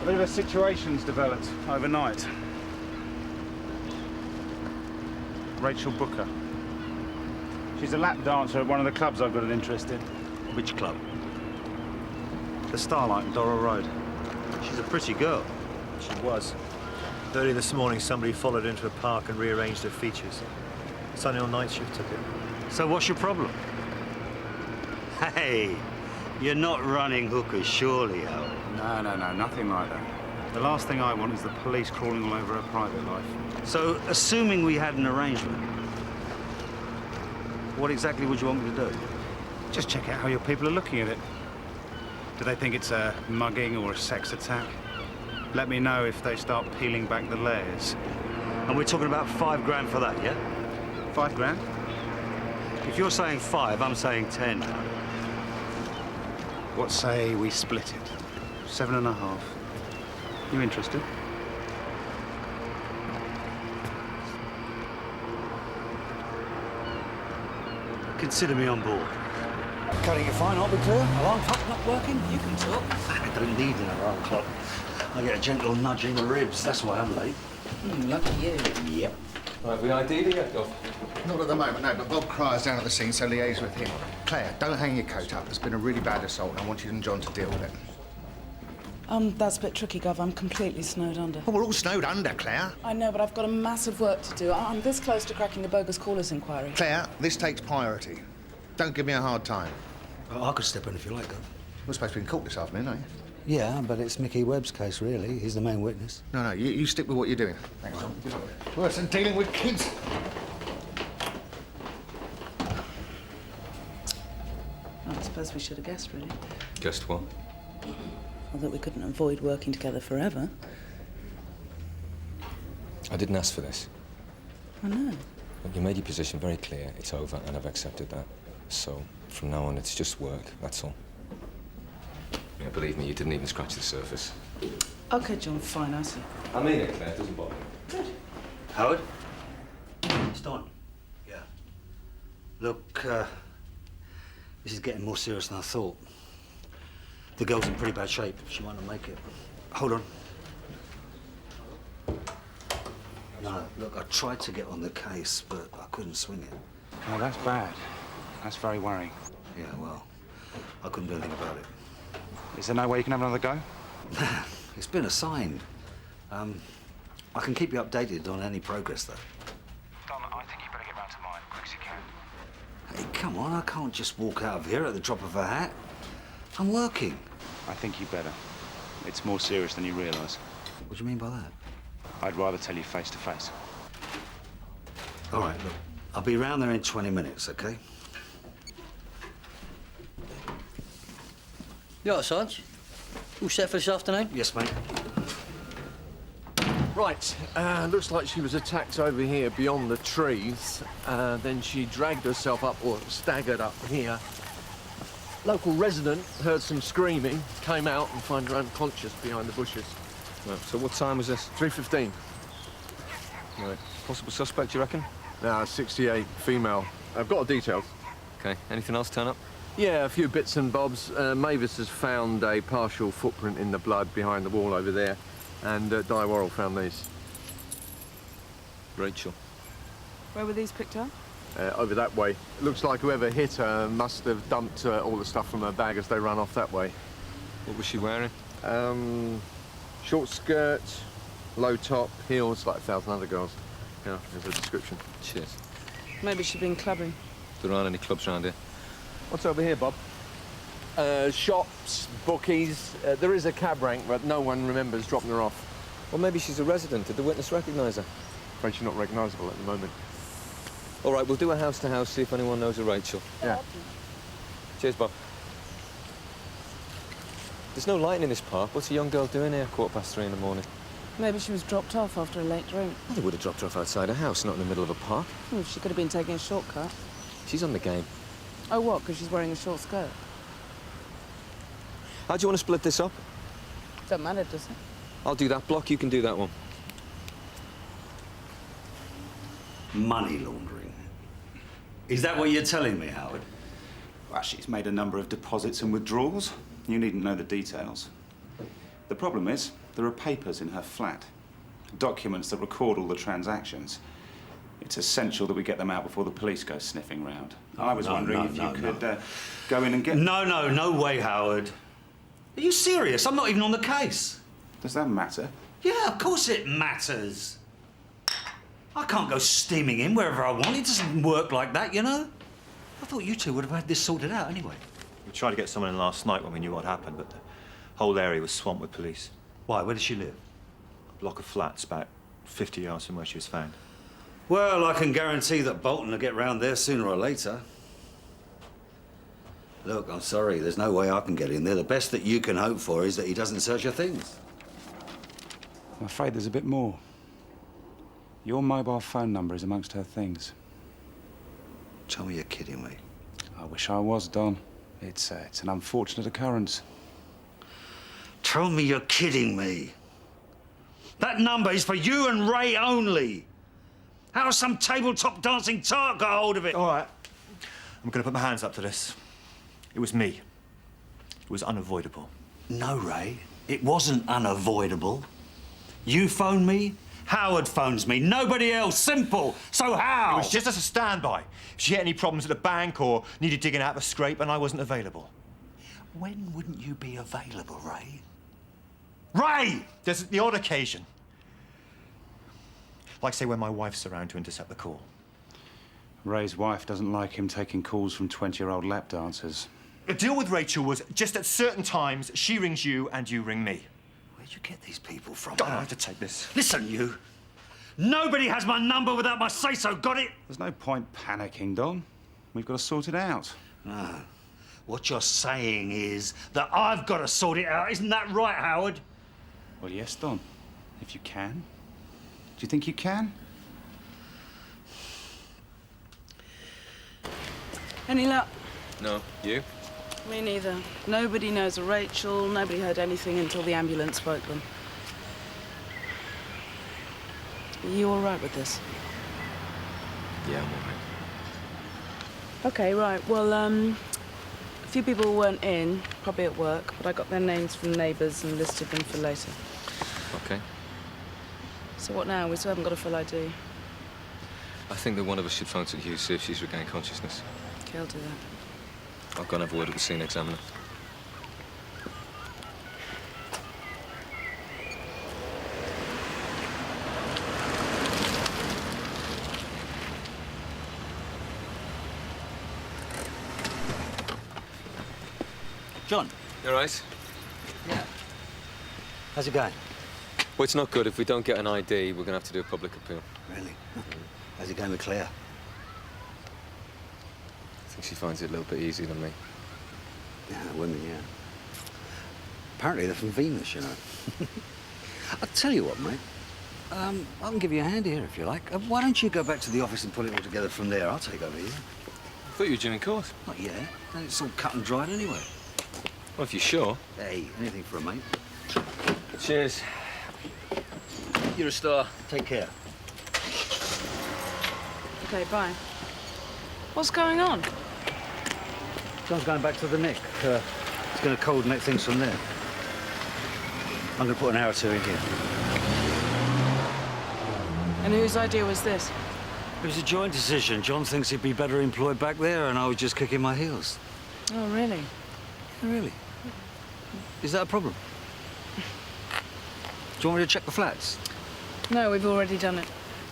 [SPEAKER 4] A bit of a situation's developed overnight. Rachel Booker. She's a lap dancer at one of the clubs I've got an interest in.
[SPEAKER 1] Which club?
[SPEAKER 4] The Starlight in Dorrell Road.
[SPEAKER 1] She's a pretty girl.
[SPEAKER 15] She was. Early this morning, somebody followed her into a park and rearranged her features. Sunny on night shift took it.
[SPEAKER 1] So what's your problem? Hey, you're not running hookers, surely, Howard?
[SPEAKER 4] No, nothing like that. The last thing I want is the police crawling all over her private life.
[SPEAKER 1] So, assuming we had an arrangement, what exactly would you want me to do?
[SPEAKER 4] Just check out how your people are looking at it. Do they think it's a mugging or a sex attack? Let me know if they start peeling back the layers.
[SPEAKER 1] And we're talking about 5 grand for that, yeah?
[SPEAKER 4] 5 grand?
[SPEAKER 1] If you're saying 5, I'm saying 10.
[SPEAKER 4] What say we split it? 7.5. You interested?
[SPEAKER 1] Consider me on board.
[SPEAKER 5] Cutting it fine, I'll be clear. Alarm clock not working, you can talk.
[SPEAKER 1] I don't need an alarm clock. I get a gentle nudge in the ribs. That's why I'm late.
[SPEAKER 5] Lucky you.
[SPEAKER 1] Yep.
[SPEAKER 17] Have we ID'd it yet, Gov?
[SPEAKER 11] Not at the moment, no, but Bob Cryer's down at the scene, so liaise with him. Claire, don't hang your coat up. There's been a really bad assault, and I want you and John to deal with it.
[SPEAKER 13] That's a bit tricky, Gov. I'm completely snowed under.
[SPEAKER 11] Well, we're all snowed under, Claire.
[SPEAKER 13] I know, but I've got a massive work to do. I'm this close to cracking a bogus callers inquiry.
[SPEAKER 11] Claire, this takes priority. Don't give me a hard time.
[SPEAKER 1] Well, I could step in if you like, Gov.
[SPEAKER 11] We're supposed to be in court this afternoon, aren't you?
[SPEAKER 1] Yeah, but it's Mickey Webb's case, really. He's the main witness.
[SPEAKER 11] No, you stick with what you're doing. Thanks, John. It's worse than dealing with kids.
[SPEAKER 13] I suppose we should have guessed, really.
[SPEAKER 17] Guessed what?
[SPEAKER 13] Well, that we couldn't avoid working together forever.
[SPEAKER 17] I didn't ask for this.
[SPEAKER 13] I know.
[SPEAKER 17] But you made your position very clear. It's over, and I've accepted that. So, from now on, it's just work, that's all. Yeah, believe me, you didn't even scratch the surface.
[SPEAKER 13] OK, John, fine, I see.
[SPEAKER 17] I mean it, Claire. It doesn't bother me.
[SPEAKER 13] Good.
[SPEAKER 1] Howard? It's Don. Yeah. Look, this is getting more serious than I thought. The girl's in pretty bad shape. She might not make it. Hold on. No, look, I tried to get on the case, but I couldn't swing it.
[SPEAKER 8] Oh, that's bad. That's very worrying.
[SPEAKER 1] Yeah, well, I couldn't do anything about it.
[SPEAKER 8] Is there no way you can have another go?
[SPEAKER 1] It's been assigned. I can keep you updated on any progress, though.
[SPEAKER 8] Don, I think you better get round to mine, quick as you can.
[SPEAKER 1] Hey, come on, I can't just walk out of here at the drop of a hat. I'm working.
[SPEAKER 8] I think you better. It's more serious than you realise.
[SPEAKER 1] What do you mean by that?
[SPEAKER 8] I'd rather tell you face to face.
[SPEAKER 1] All right, look, I'll be round there in 20 minutes, OK?
[SPEAKER 18] You all right, Sarge? All set for this afternoon?
[SPEAKER 1] Yes, mate.
[SPEAKER 19] Right, looks like she was attacked over here beyond the trees. Then she dragged herself up, or staggered up here. Local resident heard some screaming, came out and found her unconscious behind the bushes.
[SPEAKER 17] Right, so what time was this?
[SPEAKER 19] 3:15.
[SPEAKER 17] Right. Possible suspect, you reckon?
[SPEAKER 19] No, 68, female. I've got the details.
[SPEAKER 17] Okay. Anything else turn up?
[SPEAKER 19] Yeah, a few bits and bobs. Mavis has found a partial footprint in the blood behind the wall over there. And Di Worrell found these.
[SPEAKER 17] Rachel.
[SPEAKER 13] Where were these picked up?
[SPEAKER 19] Over that way. Looks like whoever hit her must have dumped all the stuff from her bag as they ran off that way.
[SPEAKER 17] What was she wearing?
[SPEAKER 19] Short skirt, low top, heels, like 1,000 other girls. Yeah, there's a description.
[SPEAKER 17] Cheers.
[SPEAKER 13] Maybe she'd been clubbing.
[SPEAKER 17] There aren't any clubs around here.
[SPEAKER 19] What's over here, Bob? Shops, bookies. There is a cab rank, but no one remembers dropping her off.
[SPEAKER 17] Well, maybe she's a resident. Did the witness recognise her?
[SPEAKER 19] Afraid she's not recognisable at the moment.
[SPEAKER 17] All right, we'll do a house to house, see if anyone knows a Rachel.
[SPEAKER 19] Yeah.
[SPEAKER 17] Cheers, Bob. There's no lighting in this park. What's a young girl doing here 3:15 in the morning?
[SPEAKER 13] Maybe she was dropped off after a late drink.
[SPEAKER 17] Well, they would have dropped her off outside her house, not in the middle of a park.
[SPEAKER 13] She could have been taking a shortcut.
[SPEAKER 17] She's on the game.
[SPEAKER 13] Oh, what? Because she's wearing a short skirt?
[SPEAKER 17] How do you want to split this up?
[SPEAKER 13] Don't matter, does it?
[SPEAKER 17] I'll do that block, you can do that one.
[SPEAKER 1] Money laundering. Is that what you're telling me, Howard?
[SPEAKER 8] Well, she's made a number of deposits and withdrawals. You needn't know the details. The problem is, there are papers in her flat. Documents that record all the transactions. It's essential that we get them out before the police go sniffing round. I was wondering if you could go in and get...
[SPEAKER 1] No way, Howard. Are you serious? I'm not even on the case.
[SPEAKER 8] Does that matter?
[SPEAKER 1] Yeah, of course it matters. I can't go steaming in wherever I want. It doesn't work like that, you know? I thought you two would have had this sorted out anyway.
[SPEAKER 15] We tried to get someone in last night when we knew what happened, but the whole area was swamped with police.
[SPEAKER 1] Why? Where does she live?
[SPEAKER 15] A block of flats about 50 yards from where she was found.
[SPEAKER 1] Well, I can guarantee that Boulton will get round there sooner or later. Look, I'm sorry, there's no way I can get in there. The best that you can hope for is that he doesn't search your things.
[SPEAKER 8] I'm afraid there's a bit more. Your mobile phone number is amongst her things.
[SPEAKER 1] Tell me you're kidding me.
[SPEAKER 8] I wish I was, Don. It's an unfortunate occurrence.
[SPEAKER 1] Tell me you're kidding me. That number is for you and Ray only. How has some tabletop dancing tart got hold of it?
[SPEAKER 15] All right. I'm going to put my hands up to this. It was me. It was unavoidable.
[SPEAKER 1] No, Ray. It wasn't unavoidable. You phoned me, Howard phones me, nobody else. Simple. So how?
[SPEAKER 15] It was just as a standby. If she had any problems at the bank or needed digging out of a scrape and I wasn't available.
[SPEAKER 1] When wouldn't you be available, Ray? Ray!
[SPEAKER 15] There's the odd occasion. Like, say, when my wife's around to intercept the call.
[SPEAKER 8] Ray's wife doesn't like him taking calls from 20-year-old lap dancers.
[SPEAKER 15] The deal with Rachel was just at certain times, she rings you and you ring me.
[SPEAKER 1] Where'd you get these people from?
[SPEAKER 15] Don't have to take this.
[SPEAKER 1] Listen, you. Nobody has my number without my say-so, got it?
[SPEAKER 8] There's no point panicking, Don. We've got to sort it out.
[SPEAKER 1] No. What you're saying is that I've got to sort it out. Isn't that right, Howard?
[SPEAKER 8] Well, yes, Don. If you can. Do you think you can?
[SPEAKER 13] Any luck?
[SPEAKER 17] No. You?
[SPEAKER 13] Me neither. Nobody knows a Rachel. Nobody heard anything until the ambulance woke them. Are you all right with this?
[SPEAKER 17] Yeah, I'm all right.
[SPEAKER 13] Okay, right. Well, a few people weren't in, probably at work, but I got their names from neighbours and listed them for later.
[SPEAKER 17] Okay.
[SPEAKER 13] So what now? We still haven't got a full ID.
[SPEAKER 17] I think that one of us should phone to Hughes, see if she's regained consciousness.
[SPEAKER 13] Okay, I'll do that.
[SPEAKER 17] I'll go and have a word with the scene examiner.
[SPEAKER 1] John.
[SPEAKER 17] You all right?
[SPEAKER 1] Yeah. How's it going?
[SPEAKER 17] Well, it's not good. If we don't get an ID, we're going to have to do a public appeal.
[SPEAKER 1] Really? How's it going with Claire?
[SPEAKER 17] I think she finds it a little bit easier than me.
[SPEAKER 1] Yeah, women, yeah. Apparently they're from Venus, you know. I'll tell you what, mate. I can give you a hand here if you like. Why don't you go back to the office and put it all together from there? I'll take over here.
[SPEAKER 17] I thought you were doing course.
[SPEAKER 1] Not yet. It's all cut and dried anyway.
[SPEAKER 17] Well, if you're sure.
[SPEAKER 1] Hey, anything for a mate.
[SPEAKER 17] Cheers. You're a star.
[SPEAKER 1] Take care.
[SPEAKER 13] Okay, bye. What's going on?
[SPEAKER 1] John's going back to the Nick. He's going to coordinate things from there. I'm going to put an hour or two in here.
[SPEAKER 13] And whose idea was this?
[SPEAKER 1] It was a joint decision. John thinks he'd be better employed back there, and I was just kicking my heels.
[SPEAKER 13] Oh, really?
[SPEAKER 1] Yeah, really? Is that a problem? Do you want me to check the flats?
[SPEAKER 13] No, we've already done it.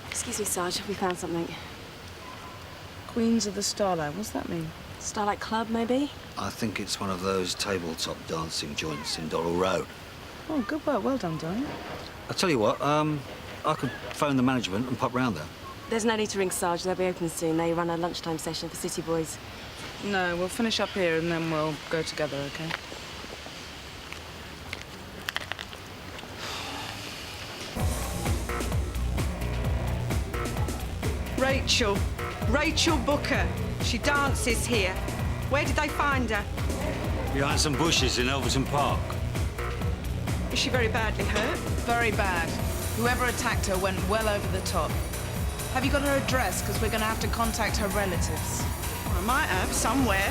[SPEAKER 9] Excuse me, Sarge, we found something.
[SPEAKER 13] Queens of the Starlight, what's that mean?
[SPEAKER 9] Starlight Club, maybe?
[SPEAKER 1] I think it's one of those tabletop dancing joints in Doddle Road.
[SPEAKER 13] Oh, good work. Well done, Don.
[SPEAKER 1] I'll tell you what, I could phone the management and pop round there.
[SPEAKER 9] There's no need to ring Sarge. They'll be open soon. They run a lunchtime session for city boys.
[SPEAKER 13] No, we'll finish up here and then we'll go together, OK?
[SPEAKER 20] Rachel. Rachel Booker. She dances here. Where did they find her?
[SPEAKER 1] Behind some bushes in Elverton Park.
[SPEAKER 20] Is she very badly hurt?
[SPEAKER 13] Very bad. Whoever attacked her went well over the top. Have you got her address? Because we're going to have to contact her relatives.
[SPEAKER 20] Well, I might have, somewhere.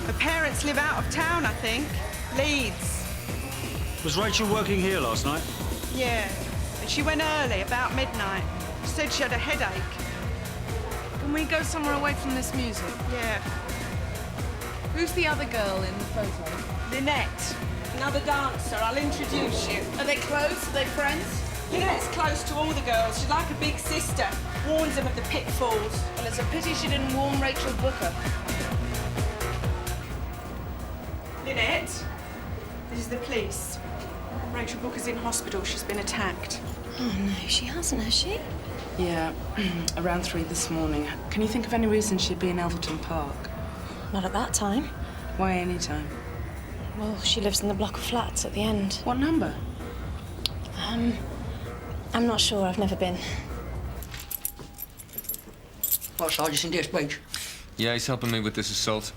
[SPEAKER 20] Her parents live out of town, I think. Leeds.
[SPEAKER 1] Was Rachel working here last night?
[SPEAKER 20] Yeah. And she went early, about midnight. She said she had a headache.
[SPEAKER 13] Can we go somewhere away from this music?
[SPEAKER 20] Yeah.
[SPEAKER 13] Who's the other girl in the photo?
[SPEAKER 20] Lynette. Another dancer. I'll introduce you.
[SPEAKER 13] Are they close? Are they friends?
[SPEAKER 20] Lynette's close to all the girls. She's like a big sister. Warns them of the pitfalls.
[SPEAKER 13] Well, it's a pity she didn't warn Rachel Booker.
[SPEAKER 20] Lynette, this is the police. Rachel Booker's in hospital. She's been attacked.
[SPEAKER 9] Oh, no, she hasn't, has she?
[SPEAKER 13] Yeah, around 3 this morning. Can you think of any reason she'd be in Elverton Park?
[SPEAKER 9] Not at that time.
[SPEAKER 13] Why any time?
[SPEAKER 9] Well, she lives in the block of flats at the end.
[SPEAKER 13] What number?
[SPEAKER 9] I'm not sure. I've never been.
[SPEAKER 5] What, Sergeant in DS Beech?
[SPEAKER 17] Yeah, he's helping me with this assault.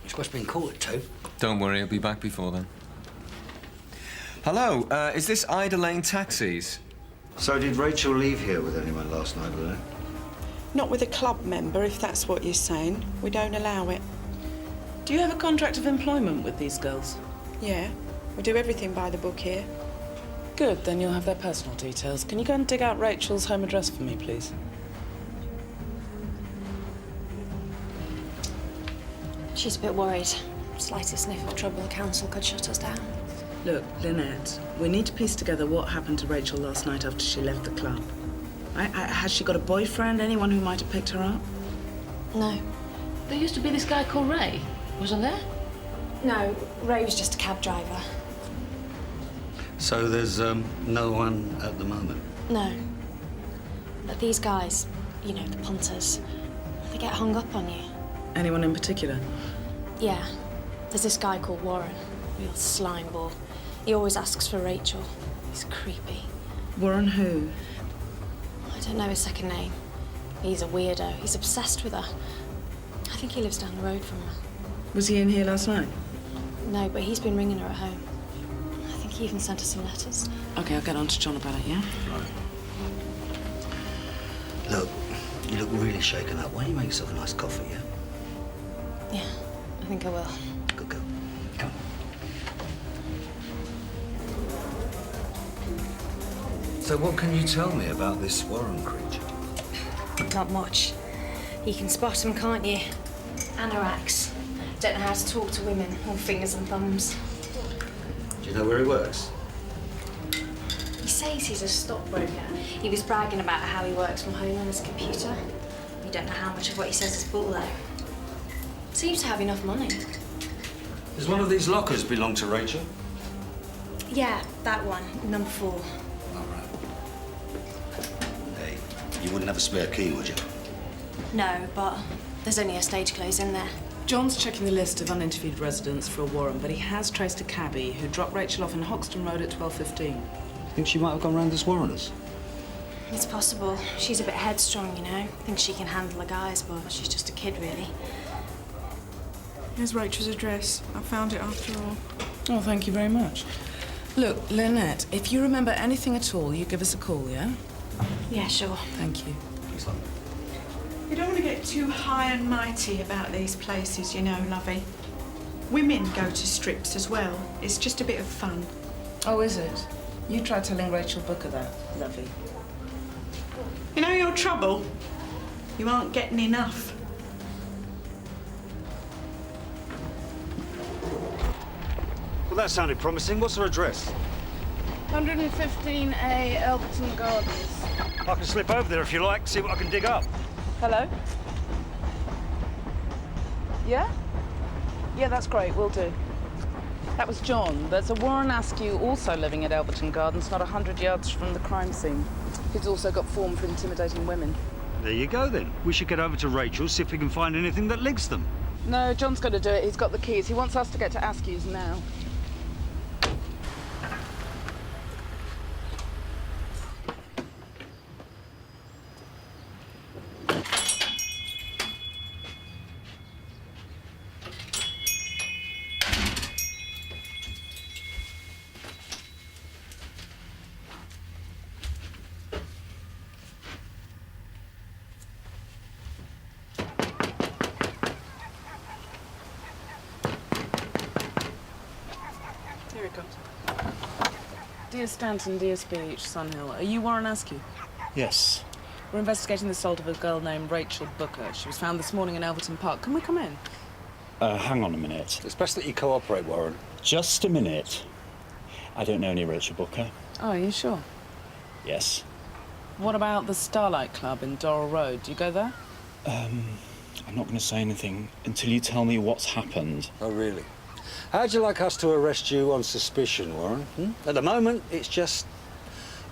[SPEAKER 5] He's supposed to be in court at 2.
[SPEAKER 17] Don't worry, he'll be back before then. Hello, is this Ida Lane Taxis?
[SPEAKER 1] So did Rachel leave here with anyone last night, was it?
[SPEAKER 20] Not with a club member, if that's what you're saying. We don't allow it.
[SPEAKER 13] Do you have a contract of employment with these girls?
[SPEAKER 20] Yeah. We do everything by the book here.
[SPEAKER 13] Good, then you'll have their personal details. Can you go and dig out Rachel's home address for me, please?
[SPEAKER 9] She's a bit worried. Slightest sniff of trouble, the council could shut us down.
[SPEAKER 13] Look, Lynette, we need to piece together what happened to Rachel last night after she left the club. Has she got a boyfriend, anyone who might have picked her up?
[SPEAKER 9] No.
[SPEAKER 7] There used to be this guy called Ray. Wasn't there?
[SPEAKER 9] No, Ray was just a cab driver.
[SPEAKER 1] So there's no one at the moment?
[SPEAKER 9] No. But these guys, you know, the punters, they get hung up on you.
[SPEAKER 13] Anyone in particular?
[SPEAKER 9] Yeah. There's this guy called Warren, real slime ball. He always asks for Rachel. He's creepy.
[SPEAKER 13] Warren who?
[SPEAKER 9] I don't know his second name. He's a weirdo. He's obsessed with her. I think he lives down the road from her.
[SPEAKER 13] Was he in here last night?
[SPEAKER 9] No, but he's been ringing her at home. I think he even sent her some letters.
[SPEAKER 13] OK, I'll get on to John about it, yeah?
[SPEAKER 1] Right. Look, you look really shaken up. Why don't you make yourself a nice coffee, yeah?
[SPEAKER 9] Yeah, I think I will.
[SPEAKER 1] Good girl. Come on. So what can you tell me about this Warren creature?
[SPEAKER 9] Not much. You can spot him, can't you? Anoraks. Don't know how to talk to women, all fingers and thumbs.
[SPEAKER 1] Do you know where he works?
[SPEAKER 9] He says he's a stockbroker. He was bragging about how he works from home on his computer. We don't know how much of what he says is bull, though. Seems to have enough money.
[SPEAKER 1] Does one of these lockers belong to Rachel?
[SPEAKER 9] Yeah, that one, number 4.
[SPEAKER 1] All right. Hey, you wouldn't have a spare key, would you?
[SPEAKER 9] No, but there's only a stage close in there.
[SPEAKER 13] John's checking the list of uninterviewed residents for a Warren, but he has traced a cabbie who dropped Rachel off in Hoxton Road at 12:15.
[SPEAKER 1] Think she might have gone round this Warreners?
[SPEAKER 9] It's possible. She's a bit headstrong, you know. Thinks she can handle the guys, but she's just a kid, really.
[SPEAKER 20] Here's Rachel's address. I found it after all.
[SPEAKER 13] Oh, thank you very much. Look, Lynette, if you remember anything at all, you give us a call, yeah?
[SPEAKER 9] Yeah, sure.
[SPEAKER 13] Thank you.
[SPEAKER 20] You don't want to get too high and mighty about these places, you know, lovey. Women go to strips as well. It's just a bit of fun.
[SPEAKER 13] Oh, is it? You try telling Rachel Booker that, lovey.
[SPEAKER 20] You know your trouble? You aren't getting enough.
[SPEAKER 1] Well, that sounded promising. What's her address?
[SPEAKER 21] 115A Elberton Gardens.
[SPEAKER 1] I can slip over there if you like, see what I can dig up.
[SPEAKER 21] Hello? Yeah? Yeah, that's great, will do. That was John. There's a Warren Askew also living at Elberton Gardens, not 100 yards from the crime scene. He's also got form for intimidating women.
[SPEAKER 1] There you go, then. We should get over to Rachel, see if we can find anything that links them.
[SPEAKER 21] No, John's going to do it. He's got the keys. He wants us to get to Askew's now. Here it comes. DS Stanton, DS Beech, Sunhill. Are you Warren Askew?
[SPEAKER 22] Yes.
[SPEAKER 21] We're investigating the assault of a girl named Rachel Booker. She was found this morning in Elverton Park. Can we come in?
[SPEAKER 22] Hang on a minute.
[SPEAKER 1] It's best that you cooperate, Warren.
[SPEAKER 22] Just a minute. I don't know any Rachel Booker.
[SPEAKER 21] Oh, are you sure?
[SPEAKER 22] Yes.
[SPEAKER 21] What about the Starlight Club in Dorrell Road? Do you go there?
[SPEAKER 22] I'm not going to say anything until you tell me what's happened.
[SPEAKER 1] Oh, really? How'd you like us to arrest you on suspicion, Warren? At the moment, it's just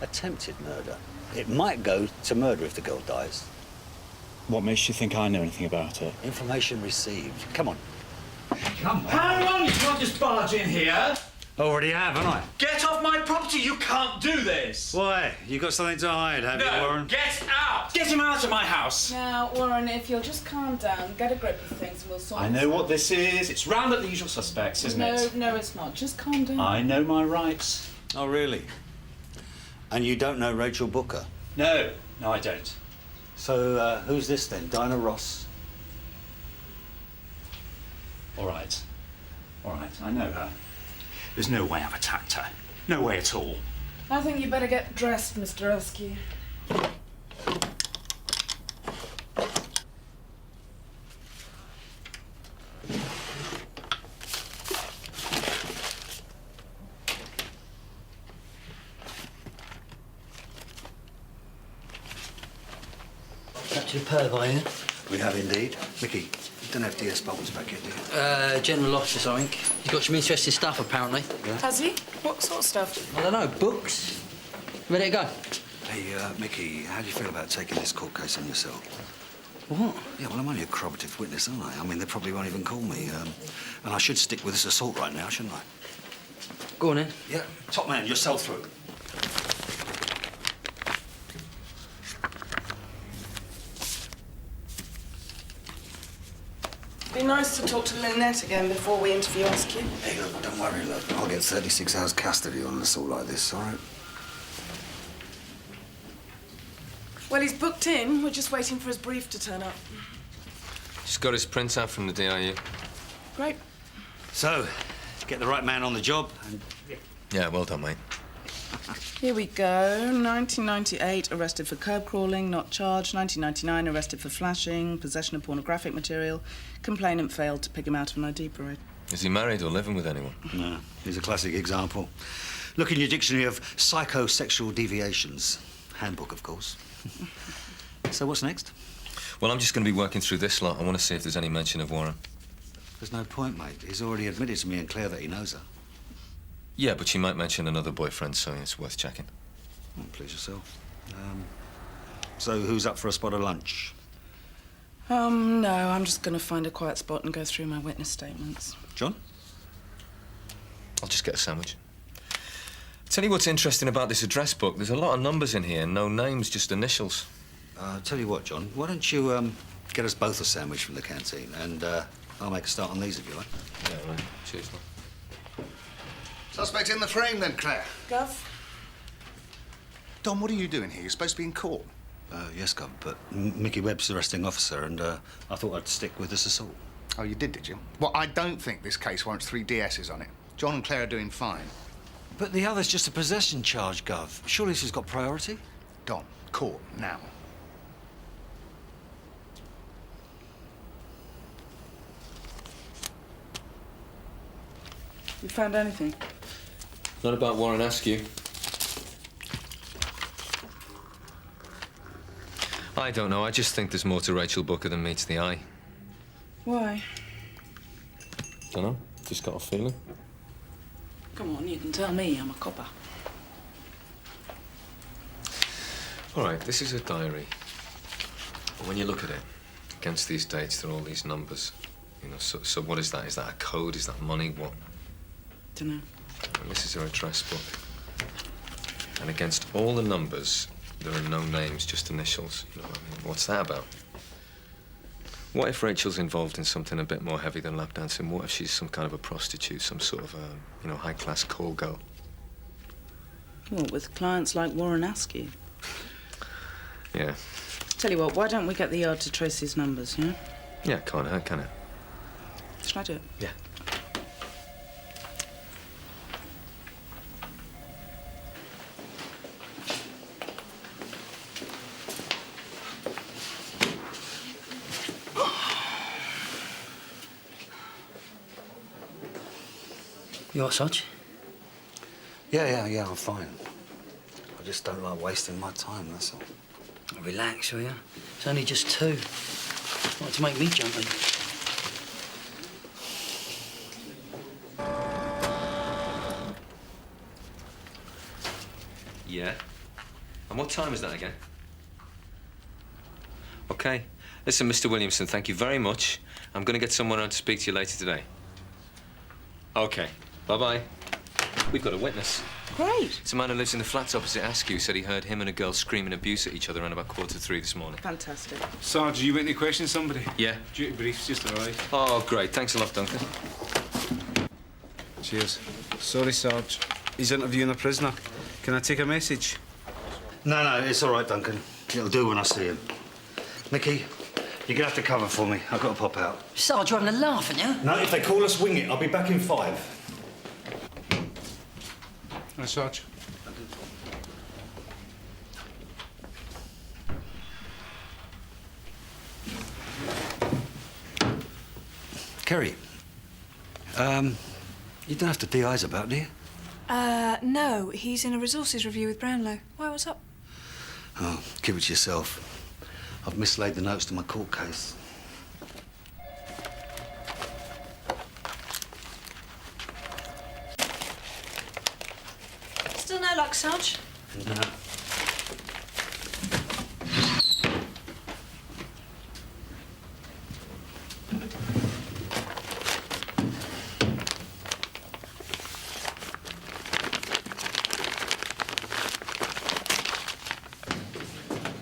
[SPEAKER 1] attempted murder. It might go to murder if the girl dies.
[SPEAKER 22] What makes you think I know anything about her?
[SPEAKER 1] Information received. Come on.
[SPEAKER 22] Come on.
[SPEAKER 23] Hang on, you can't just barge in here.
[SPEAKER 1] Already have, haven't I?
[SPEAKER 23] Get off my property, you can't do this.
[SPEAKER 1] Why? You got something to hide, have you, Warren?
[SPEAKER 23] Get out! Get him out of my house.
[SPEAKER 21] Now, Warren, if you'll just calm down, get a grip of things, and we'll sort
[SPEAKER 22] I know what this is. It's round up the usual suspects, isn't it?
[SPEAKER 21] No, it's not. Just calm down.
[SPEAKER 22] I know my rights.
[SPEAKER 1] Oh, really? And you don't know Rachel Booker?
[SPEAKER 22] No, I don't.
[SPEAKER 1] So, who's this then? Dinah Ross?
[SPEAKER 22] All right, I know her. There's no way I've attacked her. No way at all.
[SPEAKER 21] I think you better get dressed, Mr. Askew.
[SPEAKER 18] Back to the pub, are you?
[SPEAKER 1] We have indeed. Mickey, you don't have DS Bolton's back yet, do you?
[SPEAKER 18] General officer, I think. He's got some interesting stuff, apparently.
[SPEAKER 1] Yeah?
[SPEAKER 21] Has he? What sort of stuff?
[SPEAKER 18] I don't know, books. Ready to go?
[SPEAKER 1] Hey, Mickey, how do you feel about taking this court case on yourself?
[SPEAKER 18] What?
[SPEAKER 1] Yeah, well, I'm only a corroborative witness, aren't I? I mean, they probably won't even call me. And I should stick with this assault right now, shouldn't I?
[SPEAKER 18] Go on, then.
[SPEAKER 1] Yeah. Top man, you're sell through.
[SPEAKER 21] Be nice to talk to Lynette again before we interview Askew.
[SPEAKER 1] Hey, look, don't worry, look. I'll get 36 hours custody on an assault like this, all right?
[SPEAKER 21] Well, he's booked in. We're just waiting for his brief to turn up.
[SPEAKER 17] Just got his printout from the DIU.
[SPEAKER 21] Great.
[SPEAKER 1] So, get the right man on the job and...
[SPEAKER 17] Yeah, well done, mate.
[SPEAKER 13] Here we go. 1998, arrested for curb crawling, not charged. 1999, arrested for flashing, possession of pornographic material. Complainant failed to pick him out of an ID parade.
[SPEAKER 17] Is he married or living with anyone?
[SPEAKER 1] No, he's a classic example. Look in your dictionary of psychosexual deviations. Handbook, of course. So what's next?
[SPEAKER 17] Well, I'm just going to be working through this lot. I want to see if there's any mention of Warren.
[SPEAKER 1] There's no point, mate. He's already admitted to me and Claire that he knows her.
[SPEAKER 17] Yeah, but she might mention another boyfriend, so it's worth checking.
[SPEAKER 1] Well, please yourself. So who's up for a spot of lunch?
[SPEAKER 13] No, I'm just going to find a quiet spot and go through my witness statements.
[SPEAKER 1] John?
[SPEAKER 17] I'll just get a sandwich. Tell you what's interesting about this address book. There's a lot of numbers in here, no names, just initials.
[SPEAKER 1] Tell you what, John, why don't you get us both a sandwich from the canteen, and I'll make a start on these if you like.
[SPEAKER 17] Yeah, right. Cheers, man.
[SPEAKER 11] Suspect in the frame, then, Claire.
[SPEAKER 13] Gov?
[SPEAKER 11] Don, what are you doing here? You're supposed to be in court.
[SPEAKER 1] Yes, Gov, but Mickey Webb's the arresting officer, and I thought I'd stick with this assault.
[SPEAKER 11] Oh, you did you? Well, I don't think this case warrants 3 DSs on it. John and Claire are doing fine.
[SPEAKER 1] But the other's just a possession charge, Gov. Surely this has got priority?
[SPEAKER 11] Don, court, now.
[SPEAKER 13] You found anything?
[SPEAKER 17] Not about Warren Askew. I don't know. I just think there's more to Rachel Booker than meets the eye.
[SPEAKER 13] Why?
[SPEAKER 17] Don't know. Just got a feeling.
[SPEAKER 13] Come on, you can tell me. I'm a copper.
[SPEAKER 17] All right, this is a diary. When you look at it, against these dates, there are all these numbers. You know, so what is that? Is that a code? Is that money? What?
[SPEAKER 13] Dunno.
[SPEAKER 17] And this is her address book. And against all the numbers, there are no names, just initials. You know what I mean? What's that about? What if Rachel's involved in something a bit more heavy than lap dancing? What if she's some kind of a prostitute, some sort of a, high-class call girl?
[SPEAKER 13] What, with clients like Warren Askew?
[SPEAKER 17] Yeah.
[SPEAKER 13] Tell you what, why don't we get the yard to trace these numbers, yeah?
[SPEAKER 17] Yeah, can't hurt, can it?
[SPEAKER 13] Shall I do it?
[SPEAKER 17] Yeah.
[SPEAKER 18] You all right, Sarge?
[SPEAKER 1] Yeah, I'm fine. I just don't like wasting my time, that's all.
[SPEAKER 18] Relax, will you? It's only just 2. Like to make me jump in.
[SPEAKER 17] Yeah? And what time is that again? OK. Listen, Mr. Williamson, thank you very much. I'm going to get someone around to speak to you later today. OK. Bye-bye. We've got a witness.
[SPEAKER 13] Great.
[SPEAKER 17] It's a man who lives in the flats opposite Askew. Said he heard him and a girl screaming abuse at each other around about 2:45 this morning.
[SPEAKER 13] Fantastic.
[SPEAKER 2] Sarge, you went to question somebody?
[SPEAKER 17] Yeah.
[SPEAKER 2] Duty brief's just arrived.
[SPEAKER 17] Oh, great. Thanks a lot, Duncan.
[SPEAKER 2] Cheers. Sorry, Sarge. He's interviewing a prisoner. Can I take a message?
[SPEAKER 1] No, it's all right, Duncan. It'll do when I see him. Mickey, you're gonna have to cover for me. I've got to pop out.
[SPEAKER 18] Sarge, you're having a laugh, aren't you?
[SPEAKER 1] No, if they call us Wingett, I'll be back in 5.
[SPEAKER 2] Hi, Sarge.
[SPEAKER 1] Kerry, you don't have to DI's about, do you?
[SPEAKER 3] No. He's in a resources review with Brownlow. Why, what's up?
[SPEAKER 1] Oh, keep it to yourself. I've mislaid the notes to my court case.
[SPEAKER 3] Still no luck, Sarge?
[SPEAKER 1] No.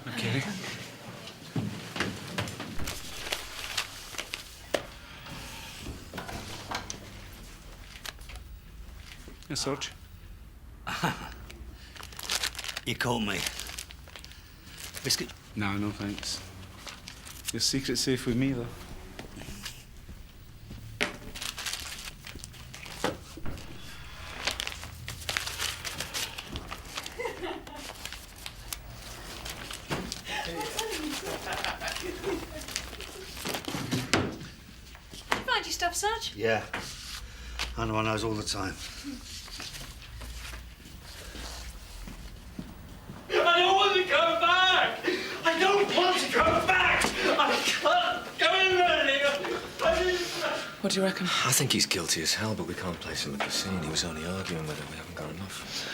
[SPEAKER 2] Okay. Yes, Sarge.
[SPEAKER 1] You caught me. Biscuit?
[SPEAKER 2] No, thanks. Your secret's safe with me, though.
[SPEAKER 1] Yeah. I know, I knows all the time.
[SPEAKER 23] I don't want to go back! I don't want to go back! I can't go in there, Leo!
[SPEAKER 13] What do you reckon?
[SPEAKER 17] I think he's guilty as hell, but we can't place him at the scene. He was only arguing whether we haven't got enough.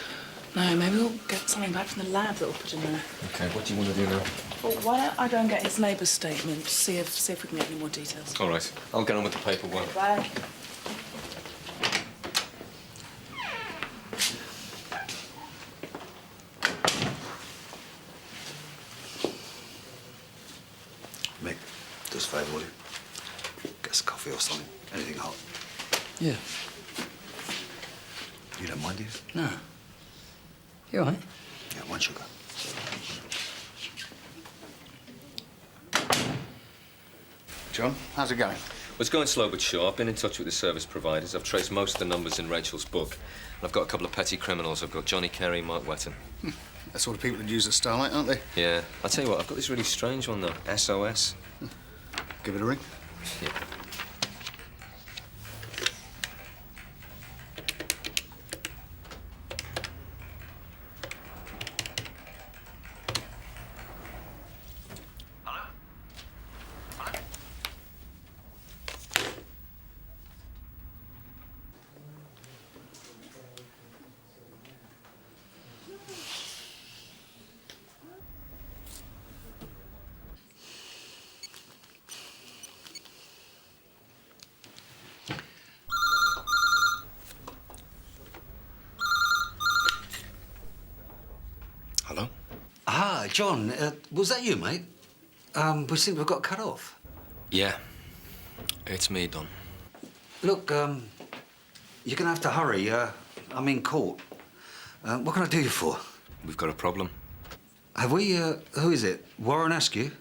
[SPEAKER 13] No, maybe we'll get something back from the lab that we'll put in there.
[SPEAKER 17] OK, what do you want to do now?
[SPEAKER 13] Well, why don't I go and get his neighbour's statement, see if we can get any more details.
[SPEAKER 17] All right, I'll get on with the paperwork.
[SPEAKER 13] Bye.
[SPEAKER 1] Mick, do us a favour, will you? Get us a coffee or something. Anything hot.
[SPEAKER 18] Yeah.
[SPEAKER 1] You don't mind, do you?
[SPEAKER 18] No. You all right?
[SPEAKER 1] Yeah, one sugar.
[SPEAKER 11] John, how's it going?
[SPEAKER 17] Well, it's going slow but sure. I've been in touch with the service providers. I've traced most of the numbers in Rachel's book. And I've got a couple of petty criminals. I've got Johnny Carey, Mike Wetton.
[SPEAKER 11] That's all the people that use at Starlight, aren't they?
[SPEAKER 17] Yeah. I'll tell you what, I've got this really strange one, though. SOS.
[SPEAKER 11] Give it a ring.
[SPEAKER 17] Yeah. Hello?
[SPEAKER 1] Ah, John, was that you, mate? We seem to have got cut off.
[SPEAKER 17] Yeah. It's me, Don.
[SPEAKER 1] Look, you're gonna have to hurry. I'm in court. What can I do you for?
[SPEAKER 17] We've got a problem.
[SPEAKER 1] Have we, who is it? Warren Askew?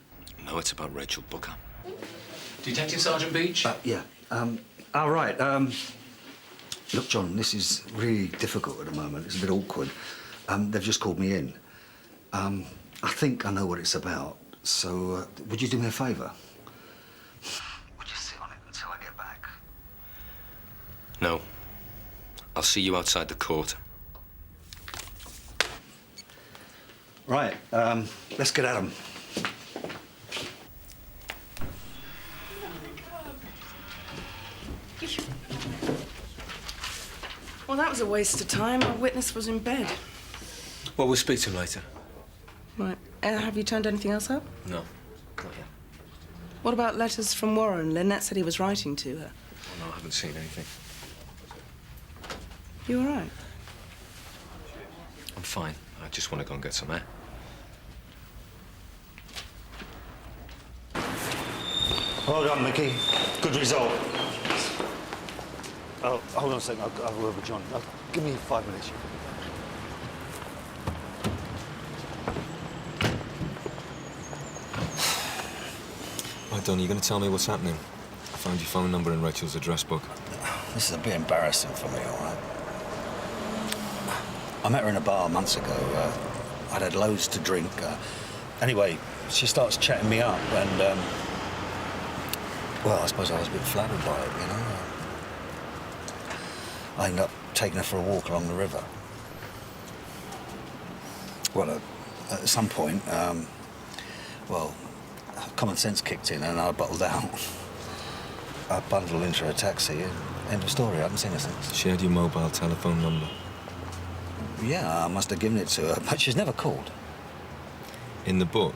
[SPEAKER 17] No, it's about Rachel Booker.
[SPEAKER 10] Detective Sergeant Beech?
[SPEAKER 1] Yeah. All right. Look, John, this is really difficult at the moment. It's a bit awkward. They've just called me in. I think I know what it's about. So, would you do me a favour? Would you sit on it until I get back?
[SPEAKER 17] No. I'll see you outside the court.
[SPEAKER 1] Right. Let's get at 'em.
[SPEAKER 13] Well, that was a waste of time. Our witness was in bed.
[SPEAKER 17] Well, we'll speak to him later.
[SPEAKER 13] Right. Have you turned anything else up?
[SPEAKER 17] No. Not yet.
[SPEAKER 13] What about letters from Warren? Lynette said he was writing to her.
[SPEAKER 17] Oh, no, I haven't seen anything.
[SPEAKER 13] You all right?
[SPEAKER 17] I'm fine. I just want to go and get some air.
[SPEAKER 1] Well done, Mickey. Good result. Oh, hold on a second. I'll have a word with John. Give me 5 minutes.
[SPEAKER 17] Right, Don, are you going to tell me what's happening? I found your phone number in Rachel's address book.
[SPEAKER 1] This is a bit embarrassing for me, all right? I met her in a bar months ago. I'd had loads to drink. Anyway, she starts chatting me up, and, well, I suppose I was a bit flattered by it, you know? I ended up taking her for a walk along the river. Well, at some point, well, common sense kicked in and I bottled out. I bundled into a taxi. End of story. I haven't seen her since.
[SPEAKER 17] She had your mobile telephone number.
[SPEAKER 1] Yeah, I must have given it to her, but she's never called.
[SPEAKER 17] In the book,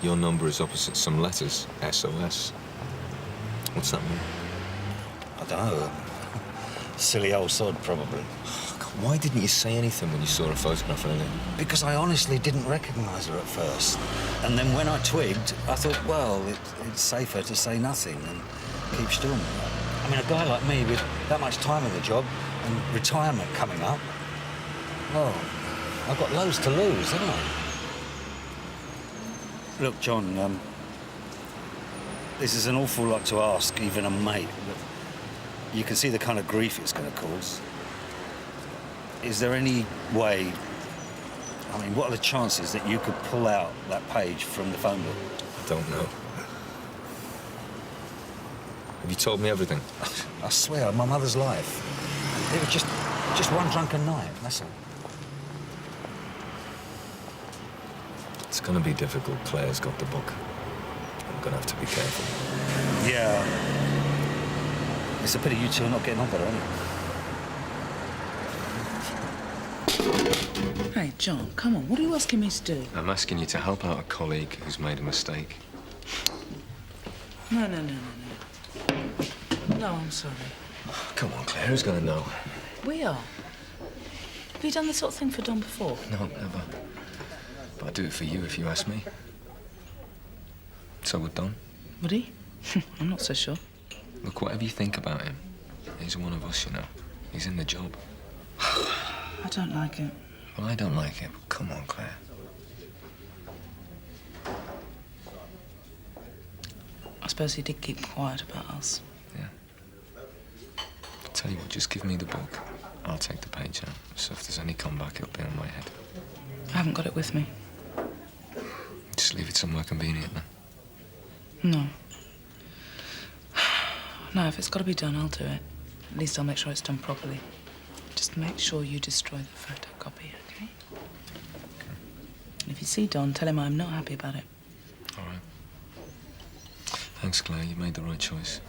[SPEAKER 17] your number is opposite some letters, SOS. What's that mean?
[SPEAKER 1] I don't know. Silly old sod, probably.
[SPEAKER 17] Oh, God, why didn't you say anything when you saw a photograph of her?
[SPEAKER 1] Because I honestly didn't recognise her at first. And then when I twigged, I thought, well, it's safer to say nothing and keep still. I mean, a guy like me with that much time in the job and retirement coming up, well, I've got loads to lose, haven't I? Look, John, this is an awful lot to ask, even a mate, but you can see the kind of grief it's going to cause. Is there any way, I mean, what are the chances that you could pull out that page from the phone book?
[SPEAKER 17] I don't know. Have Have you told me everything?
[SPEAKER 1] I swear, my mother's life. It was just one drunken night, that's all.
[SPEAKER 17] It's gonna be difficult. Claire's got the book. I'm gonna have to be careful.
[SPEAKER 1] Yeah. It's a pity you two are not getting on better, isn't it?
[SPEAKER 13] Hey, John, come on. What are you asking me to do?
[SPEAKER 17] I'm asking you to help out a colleague who's made a mistake.
[SPEAKER 13] No. No, I'm sorry.
[SPEAKER 17] Come on, Claire, who's gonna know?
[SPEAKER 13] We are. Have you done this sort of thing for Don before?
[SPEAKER 17] No, never. But I'd do it for you if you asked me. So would Don.
[SPEAKER 13] Would he? I'm not so sure.
[SPEAKER 17] Look, whatever you think about him, he's one of us, you know. He's in the job.
[SPEAKER 13] I don't like it.
[SPEAKER 17] Well, I don't like it, but come on, Claire.
[SPEAKER 13] I suppose he did keep quiet about us.
[SPEAKER 17] Yeah. I'll tell you what, just give me the book. I'll take the page out. So if there's any comeback, it'll be on my head.
[SPEAKER 13] I haven't got it with me.
[SPEAKER 17] Just leave it somewhere convenient, then.
[SPEAKER 13] No. No, if it's got to be done, I'll do it. At least I'll make sure it's done properly. Just make sure you destroy the photocopy, okay? And if you see Don, tell him I'm not happy about it.
[SPEAKER 17] All right. Thanks, Claire. You made the right choice.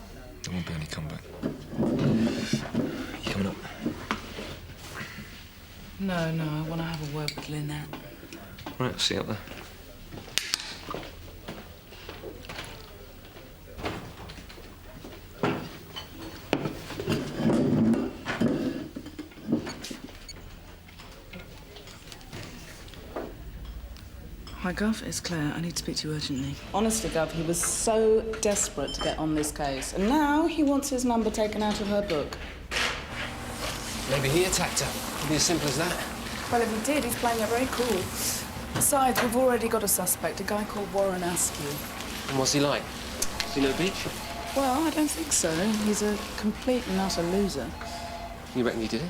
[SPEAKER 17] There won't be any comeback. You coming up?
[SPEAKER 13] No, I want to have a word with Lynette.
[SPEAKER 17] Right, I'll see you up there.
[SPEAKER 13] Hi, Gov, it's Claire. I need to speak to you urgently. Honestly, Gov, he was so desperate to get on this case. And now he wants his number taken out of her book.
[SPEAKER 12] Maybe he attacked her. Could be as simple as that.
[SPEAKER 21] Well, if he did, he's playing it very cool. Besides, we've already got a suspect, a guy called Warren Askew.
[SPEAKER 12] And what's he like? Does he know Beech?
[SPEAKER 21] Well, I don't think so. He's a complete and utter loser.
[SPEAKER 12] You reckon he did it?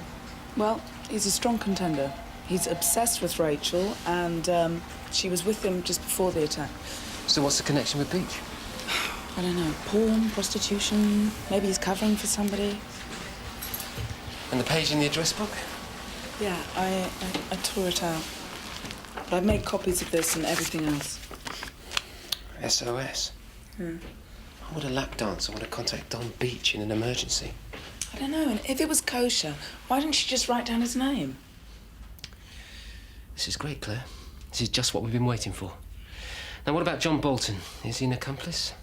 [SPEAKER 21] Well, he's a strong contender. He's obsessed with Rachel, and she was with him just before the attack.
[SPEAKER 12] So what's the connection with Beech?
[SPEAKER 21] I don't know, porn, prostitution, maybe he's covering for somebody.
[SPEAKER 12] And the page in the address book?
[SPEAKER 21] Yeah, I tore it out. But I've made copies of this and everything else.
[SPEAKER 12] SOS? I would have lap dance. I want to contact Don Beech in an emergency.
[SPEAKER 21] I don't know, and if it was kosher, why didn't she just write down his name?
[SPEAKER 12] This is great, Claire. This is just what we've been waiting for. Now, what about John Boulton? Is he an accomplice?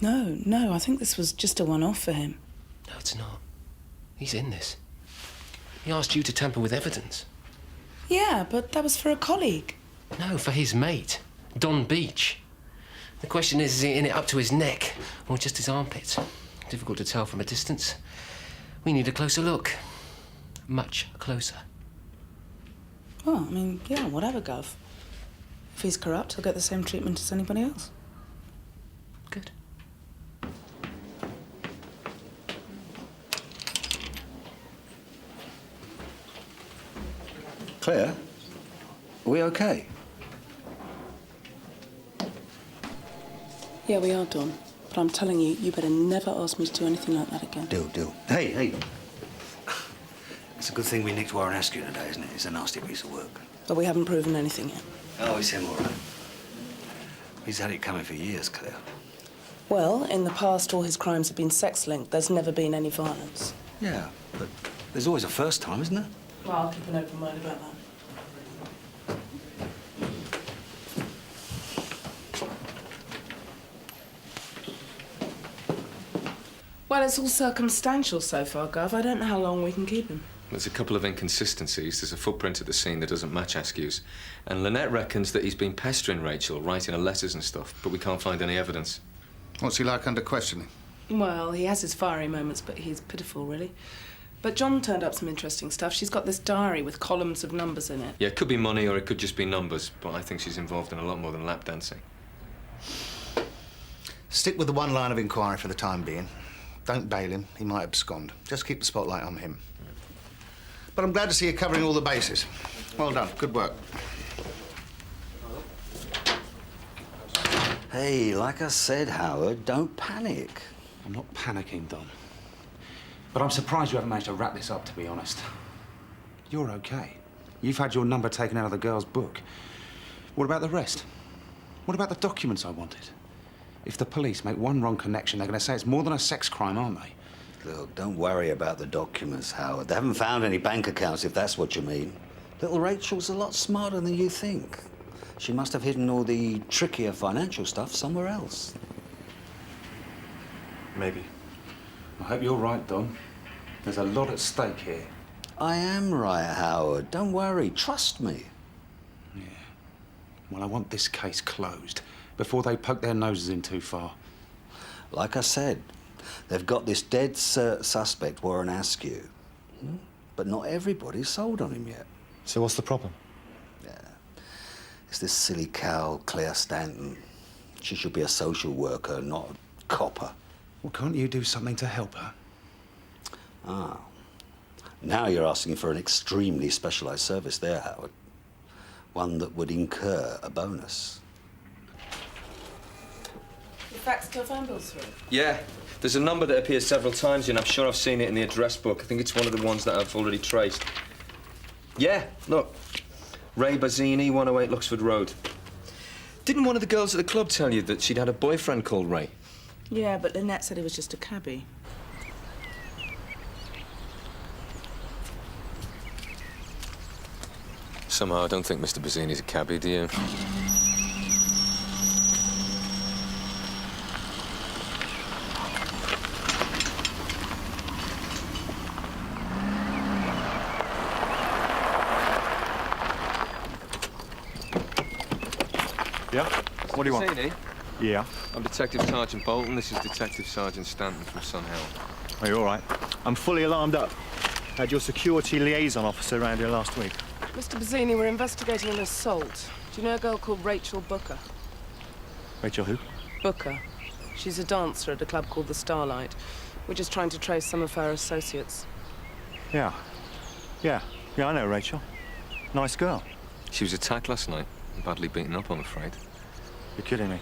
[SPEAKER 21] No, I think this was just a one-off for him.
[SPEAKER 12] No, it's not. He's in this. He asked you to tamper with evidence.
[SPEAKER 21] Yeah, but that was for a colleague.
[SPEAKER 12] No, for his mate, Don Beech. The question is he in it up to his neck or just his armpits? Difficult to tell from a distance. We need a closer look. Much closer.
[SPEAKER 21] Well, I mean, yeah, whatever, Gov. If he's corrupt, he'll get the same treatment as anybody else.
[SPEAKER 12] Good.
[SPEAKER 1] Claire, are we okay?
[SPEAKER 21] Yeah, we are, Don. But I'm telling you, you better never ask me to do anything like that again.
[SPEAKER 1] Deal. Hey. It's a good thing we nicked Warren Askew today, isn't it? It's a nasty piece of work.
[SPEAKER 21] But we haven't proven anything yet.
[SPEAKER 1] Oh, it's him, all right. He's had it coming for years, Claire.
[SPEAKER 21] Well, in the past, all his crimes have been sex-linked. There's never been any violence.
[SPEAKER 1] Yeah, but there's always a first time, isn't there?
[SPEAKER 21] Well, I'll keep an open mind about that. Well, it's all circumstantial so far, Gov. I don't know how long we can keep him.
[SPEAKER 17] There's a couple of inconsistencies. There's a footprint at the scene that doesn't match Askew's. And Lynette reckons that he's been pestering Rachel, writing her letters and stuff, but we can't find any evidence.
[SPEAKER 11] What's he like under questioning?
[SPEAKER 21] Well, he has his fiery moments, but he's pitiful, really. But John turned up some interesting stuff. She's got this diary with columns of numbers in it.
[SPEAKER 17] Yeah, it could be money or it could just be numbers, but I think she's involved in a lot more than lap dancing.
[SPEAKER 11] Stick with the one line of inquiry for the time being. Don't bail him. He might abscond. Just keep the spotlight on him. But I'm glad to see you covering all the bases. Well done. Good work.
[SPEAKER 1] Hey, like I said, Howard, don't panic.
[SPEAKER 4] I'm not panicking, Don. But I'm surprised you haven't managed to wrap this up, to be honest. You're okay. You've had your number taken out of the girl's book. What about the rest? What about the documents I wanted? If the police make one wrong connection, they're going to say it's more than a sex crime, aren't they?
[SPEAKER 1] Look, don't worry about the documents, Howard. They haven't found any bank accounts, if that's what you mean. Little Rachel's a lot smarter than you think. She must have hidden all the trickier financial stuff somewhere else.
[SPEAKER 4] Maybe. I hope you're right, Don. There's a lot at stake here.
[SPEAKER 1] I am right, Howard. Don't worry. Trust me.
[SPEAKER 4] Yeah. Well, I want this case closed before they poke their noses in too far.
[SPEAKER 1] Like I said, they've got this dead cert suspect, Warren Askew. But not everybody's sold on him yet.
[SPEAKER 15] So what's the problem?
[SPEAKER 1] It's this silly cow, Claire Stanton. She should be a social worker, not a copper.
[SPEAKER 4] Well, can't you do something to help her?
[SPEAKER 1] Ah. Now you're asking for an extremely specialised service there, Howard. One that would incur a bonus.
[SPEAKER 21] The fax phone bill's through.
[SPEAKER 17] Yeah. There's a number that appears several times, and I'm sure I've seen it in the address book. I think it's one of the ones that I've already traced. Yeah, look. Ray Bazzini, 108 Luxford Road. Didn't one of the girls at the club tell you that she'd had a boyfriend called Ray?
[SPEAKER 13] Yeah, but Lynette said he was just a cabbie.
[SPEAKER 17] Somehow I don't think Mr. Bazzini's a cabbie, do you?
[SPEAKER 15] Yeah? What do you want?
[SPEAKER 17] Bazzini?
[SPEAKER 15] Yeah.
[SPEAKER 17] I'm Detective Sergeant Boulton. This is Detective Sergeant Stanton from Sun Hill.
[SPEAKER 15] Are you all right? I'm fully alarmed up. Had your security liaison officer around here last week.
[SPEAKER 21] Mr. Bazzini, we're investigating an assault. Do you know a girl called Rachel Booker?
[SPEAKER 15] Rachel who?
[SPEAKER 21] Booker. She's a dancer at a club called the Starlight. We're just trying to trace some of her associates.
[SPEAKER 15] Yeah. Yeah, I know Rachel. Nice girl.
[SPEAKER 17] She was attacked last night and badly beaten up, I'm afraid.
[SPEAKER 15] You're kidding me.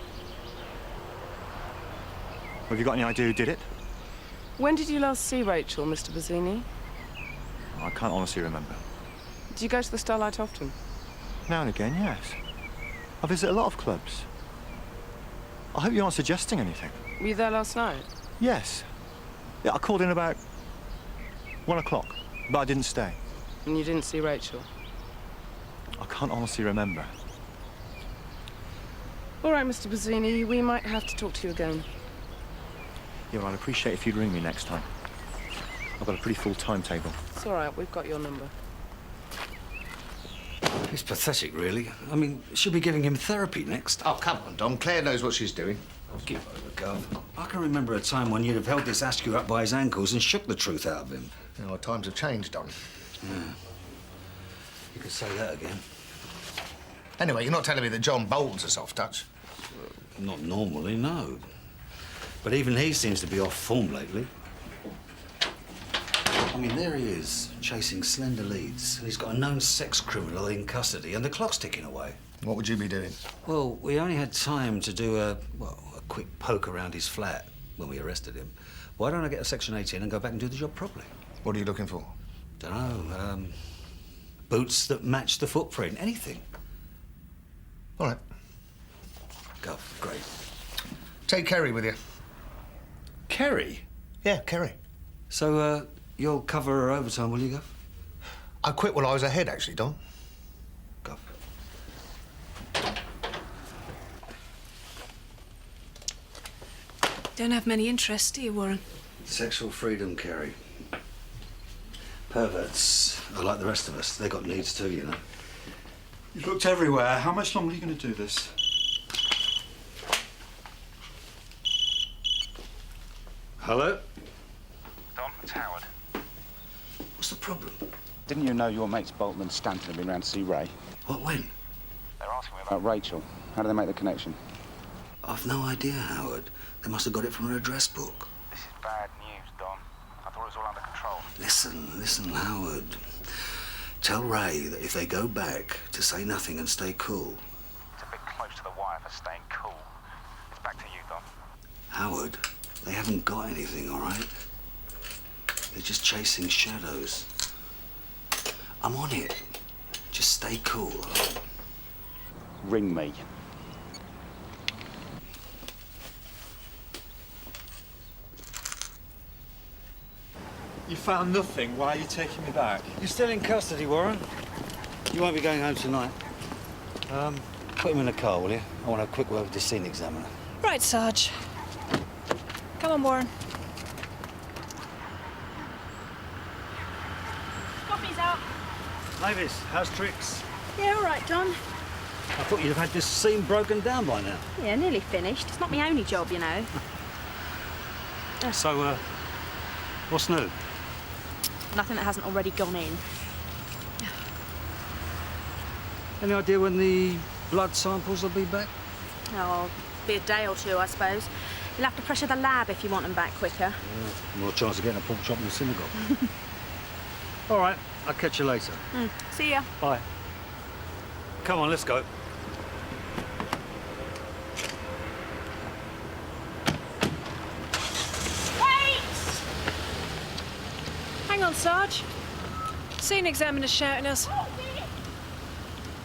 [SPEAKER 15] Have you got any idea who did it?
[SPEAKER 21] When did you last see Rachel, Mr. Bazzini?
[SPEAKER 15] I can't honestly remember.
[SPEAKER 21] Do you go to the Starlight often?
[SPEAKER 15] Now and again, yes. I visit a lot of clubs. I hope you're not suggesting anything.
[SPEAKER 21] Were you there last night?
[SPEAKER 15] Yes. Yeah, I called in about 1 o'clock, but I didn't stay.
[SPEAKER 21] And you didn't see Rachel?
[SPEAKER 15] I can't honestly remember.
[SPEAKER 21] All right, Mr. Bazzini, we might have to talk to you again.
[SPEAKER 15] Yeah, well, I'd appreciate if you'd ring me next time. I've got a pretty full timetable.
[SPEAKER 21] It's all right, we've got your number.
[SPEAKER 1] It's pathetic, really. I mean, she'll be giving him therapy next.
[SPEAKER 11] Oh, come on, Dom. Claire knows what she's doing.
[SPEAKER 1] I'll give over, Gov. I can remember a time when you'd have held this Askew up by his ankles and shook the truth out of him.
[SPEAKER 11] You know, times have changed, Don.
[SPEAKER 1] Yeah. You could say that again.
[SPEAKER 11] Anyway, you're not telling me that John Bolton's a soft touch?
[SPEAKER 1] Not normally, no. But even he seems to be off form lately. I mean, there he is, chasing slender leads. And he's got a known sex criminal in custody, and the clock's ticking away.
[SPEAKER 11] What would you be doing?
[SPEAKER 1] Well, we only had time to do a quick poke around his flat when we arrested him. Why don't I get a Section 18 and go back and do the job properly?
[SPEAKER 11] What are you looking for?
[SPEAKER 1] Dunno, boots that match the footprint, anything.
[SPEAKER 11] All right.
[SPEAKER 1] Gov, great.
[SPEAKER 11] Take Kerry with you.
[SPEAKER 1] Kerry?
[SPEAKER 11] Yeah, Kerry.
[SPEAKER 1] So, you'll cover her overtime, will you, Gov?
[SPEAKER 11] I quit while I was ahead, actually, Don.
[SPEAKER 1] Gov.
[SPEAKER 3] Don't have many interests, do you, Warren?
[SPEAKER 1] Sexual freedom, Kerry. Perverts are like the rest of us. They got needs too, you know.
[SPEAKER 22] You've looked everywhere. How much longer are you going to do this?
[SPEAKER 1] Hello?
[SPEAKER 4] Don, it's Howard.
[SPEAKER 1] What's the problem?
[SPEAKER 4] Didn't you know your mates Boulton and Stanton have been round to see Ray?
[SPEAKER 1] What, when?
[SPEAKER 4] They're asking me about Rachel. How do they make the connection?
[SPEAKER 1] I've no idea, Howard. They must have got it from her address book.
[SPEAKER 4] This is bad news, Don. I thought it was all under control.
[SPEAKER 1] Listen, Howard. Tell Ray that if they go back, to say nothing and stay cool.
[SPEAKER 4] It's a bit close to the wire for staying cool. It's back to you, Don.
[SPEAKER 1] Howard, They haven't got anything, all right? They're just chasing shadows. I'm on it. Just stay cool, all right?
[SPEAKER 22] Ring me.
[SPEAKER 15] You found nothing. Why are you taking me back?
[SPEAKER 5] You're still in custody, Warren. You won't be going home tonight. Put him in the car, will you? I want a quick word with the scene examiner.
[SPEAKER 3] Right, Sarge. Come on, Warren.
[SPEAKER 7] Coffee's out.
[SPEAKER 5] Mavis, how's tricks?
[SPEAKER 7] Yeah, all right, Don.
[SPEAKER 5] I thought you'd have had this scene broken down by now.
[SPEAKER 7] Yeah, nearly finished. It's not my only job, you know.
[SPEAKER 5] So, what's new?
[SPEAKER 7] Nothing that hasn't already gone in.
[SPEAKER 5] Any idea when the blood samples will be back?
[SPEAKER 7] Oh, be a day or two, I suppose. You'll have to pressure the lab if you want them back quicker.
[SPEAKER 5] Yeah, more chance of getting a pork chop in the synagogue. All right, I'll catch you later.
[SPEAKER 7] See ya.
[SPEAKER 5] Bye. Come on, let's go.
[SPEAKER 3] Wait! Hang on, Sarge. Scene examiner's shouting us.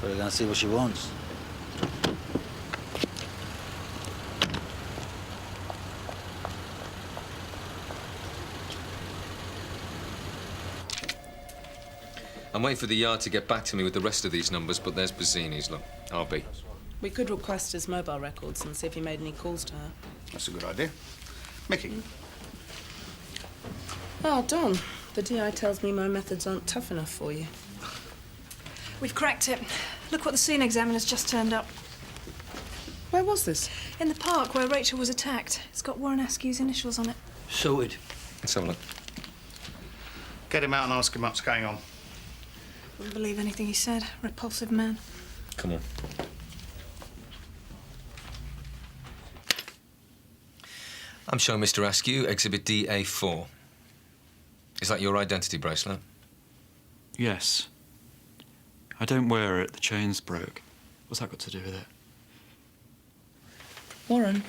[SPEAKER 5] We're going to see what she wants.
[SPEAKER 17] I'm waiting for the yard to get back to me with the rest of these numbers, but there's Bazzini's, look. RB.
[SPEAKER 13] We could request his mobile records and see if he made any calls to her.
[SPEAKER 11] That's a good idea. Mickey.
[SPEAKER 13] Oh, Don, the DI tells me my methods aren't tough enough for you.
[SPEAKER 3] We've cracked it. Look what the scene examiner's just turned up.
[SPEAKER 13] Where was this?
[SPEAKER 3] In the park where Rachel was attacked. It's got Warren Askew's initials on it.
[SPEAKER 5] Sorted.
[SPEAKER 17] Let's have a look.
[SPEAKER 11] Get him out and ask him what's going on.
[SPEAKER 3] Wouldn't believe anything he said. Repulsive man.
[SPEAKER 17] Come on. I'm showing Mr. Askew Exhibit DA4. Is that your identity bracelet?
[SPEAKER 6] Yes. I don't wear it. The chain's broke. What's that got to do with it?
[SPEAKER 13] Warren,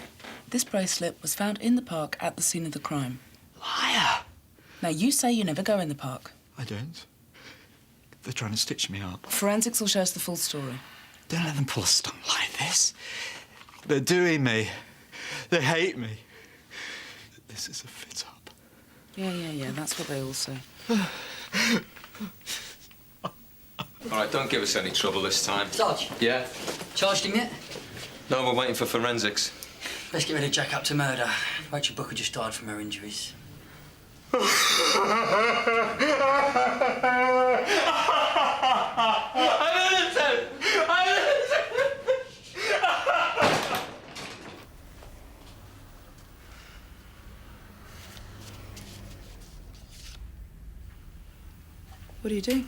[SPEAKER 13] this bracelet was found in the park at the scene of the crime.
[SPEAKER 6] Liar!
[SPEAKER 13] Now, you say you never go in the park.
[SPEAKER 6] I don't. They're trying to stitch me up.
[SPEAKER 13] Forensics will show us the full story.
[SPEAKER 6] Don't let them pull a stunt like this. They're doing me. They hate me. This is a fit-up.
[SPEAKER 13] Yeah, that's what they all say.
[SPEAKER 17] All right, don't give us any trouble this time.
[SPEAKER 18] Sarge.
[SPEAKER 17] Yeah?
[SPEAKER 18] Charged him yet?
[SPEAKER 17] No, we're waiting for forensics.
[SPEAKER 18] Let's get ready to jack up to murder. Rachel Booker just died from her injuries.
[SPEAKER 13] What do you do?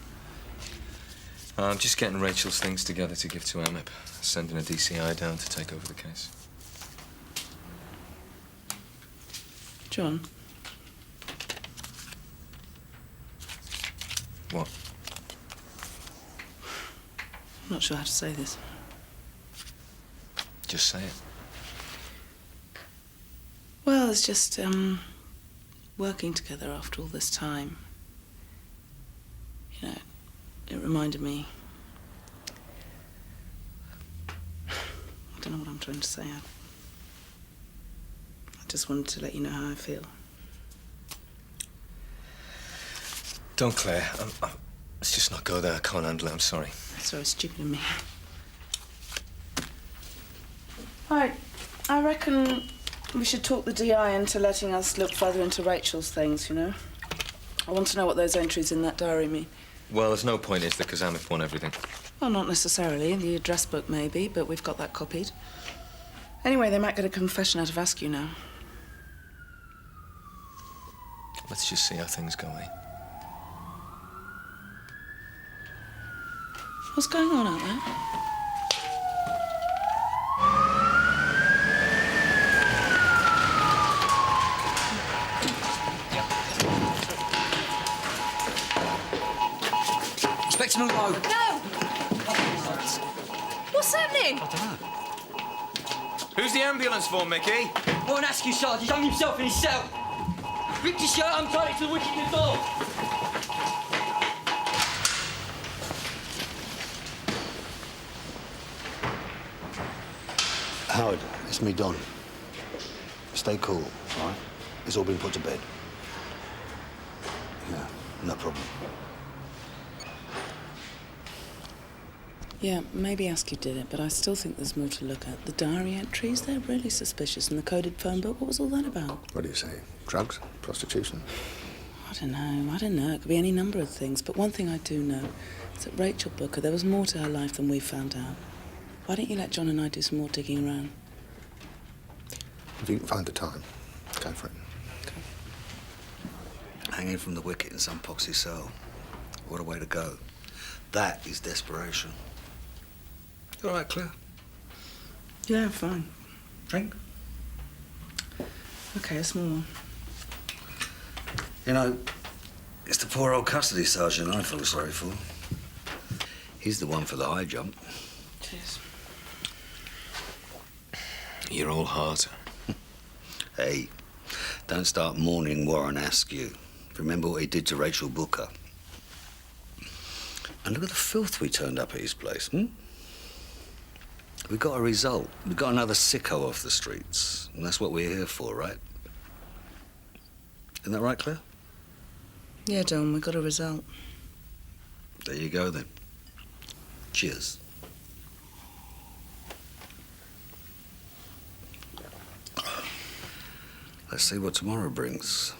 [SPEAKER 17] I'm just getting Rachel's things together to give to Amip. Sending a DCI down to take over the case.
[SPEAKER 13] John?
[SPEAKER 17] What?
[SPEAKER 13] I'm not sure how to say this.
[SPEAKER 17] Just say it.
[SPEAKER 13] Well, it's just, working together after all this time. You know, it reminded me... I don't know what I'm trying to say. I just wanted to let you know how I feel.
[SPEAKER 17] Don't, Claire. Let's just not go there. I can't handle it. I'm sorry.
[SPEAKER 13] That's very stupid of me. Right. I reckon we should talk the DI into letting us look further into Rachel's things, you know? I want to know what those entries in that diary mean.
[SPEAKER 17] Well, there's no point, is there? Because Amip won everything.
[SPEAKER 13] Well, not necessarily. The address book, maybe, but we've got that copied. Anyway, they might get a confession out of Askew now.
[SPEAKER 17] Let's just see how things go, eh?
[SPEAKER 13] What's going on out there?
[SPEAKER 18] Inspector Monroe.
[SPEAKER 3] No! What's happening?
[SPEAKER 5] I don't know.
[SPEAKER 6] Who's the ambulance for, Mickey?
[SPEAKER 18] Won't ask you, Sarge. He's hung himself in his cell. Ripped his shirt, I'm tied it to the wicket in the door.
[SPEAKER 11] Howard, it's me, Don. Stay cool, all right? It's all been put to bed. Yeah, no problem.
[SPEAKER 13] Yeah, maybe Askew did it, but I still think there's more to look at. The diary entries, they're really suspicious. And the coded phone book, what was all that about?
[SPEAKER 11] What do you say? Drugs? Prostitution?
[SPEAKER 13] I don't know. It could be any number of things. But one thing I do know is that Rachel Booker, there was more to her life than we found out. Why don't you let John and I do some more digging around?
[SPEAKER 11] If you can find the time, go for it. Hanging from the wicket in some poxy cell. What a way to go. That is desperation. You all right, Claire?
[SPEAKER 13] Yeah, fine.
[SPEAKER 11] Drink?
[SPEAKER 13] Okay, a small one.
[SPEAKER 11] You know, it's the poor old custody sergeant I feel sorry for. He's the one for the high jump.
[SPEAKER 13] Cheers.
[SPEAKER 17] You're all heart.
[SPEAKER 11] Hey, don't start mourning Warren Askew. Remember what he did to Rachel Booker. And look at the filth we turned up at his place, We got a result. We got another sicko off the streets. And that's what we're here for, right? Isn't that right, Claire?
[SPEAKER 13] Yeah, Don, we got a result.
[SPEAKER 11] There you go, then. Cheers. Let's see what tomorrow brings.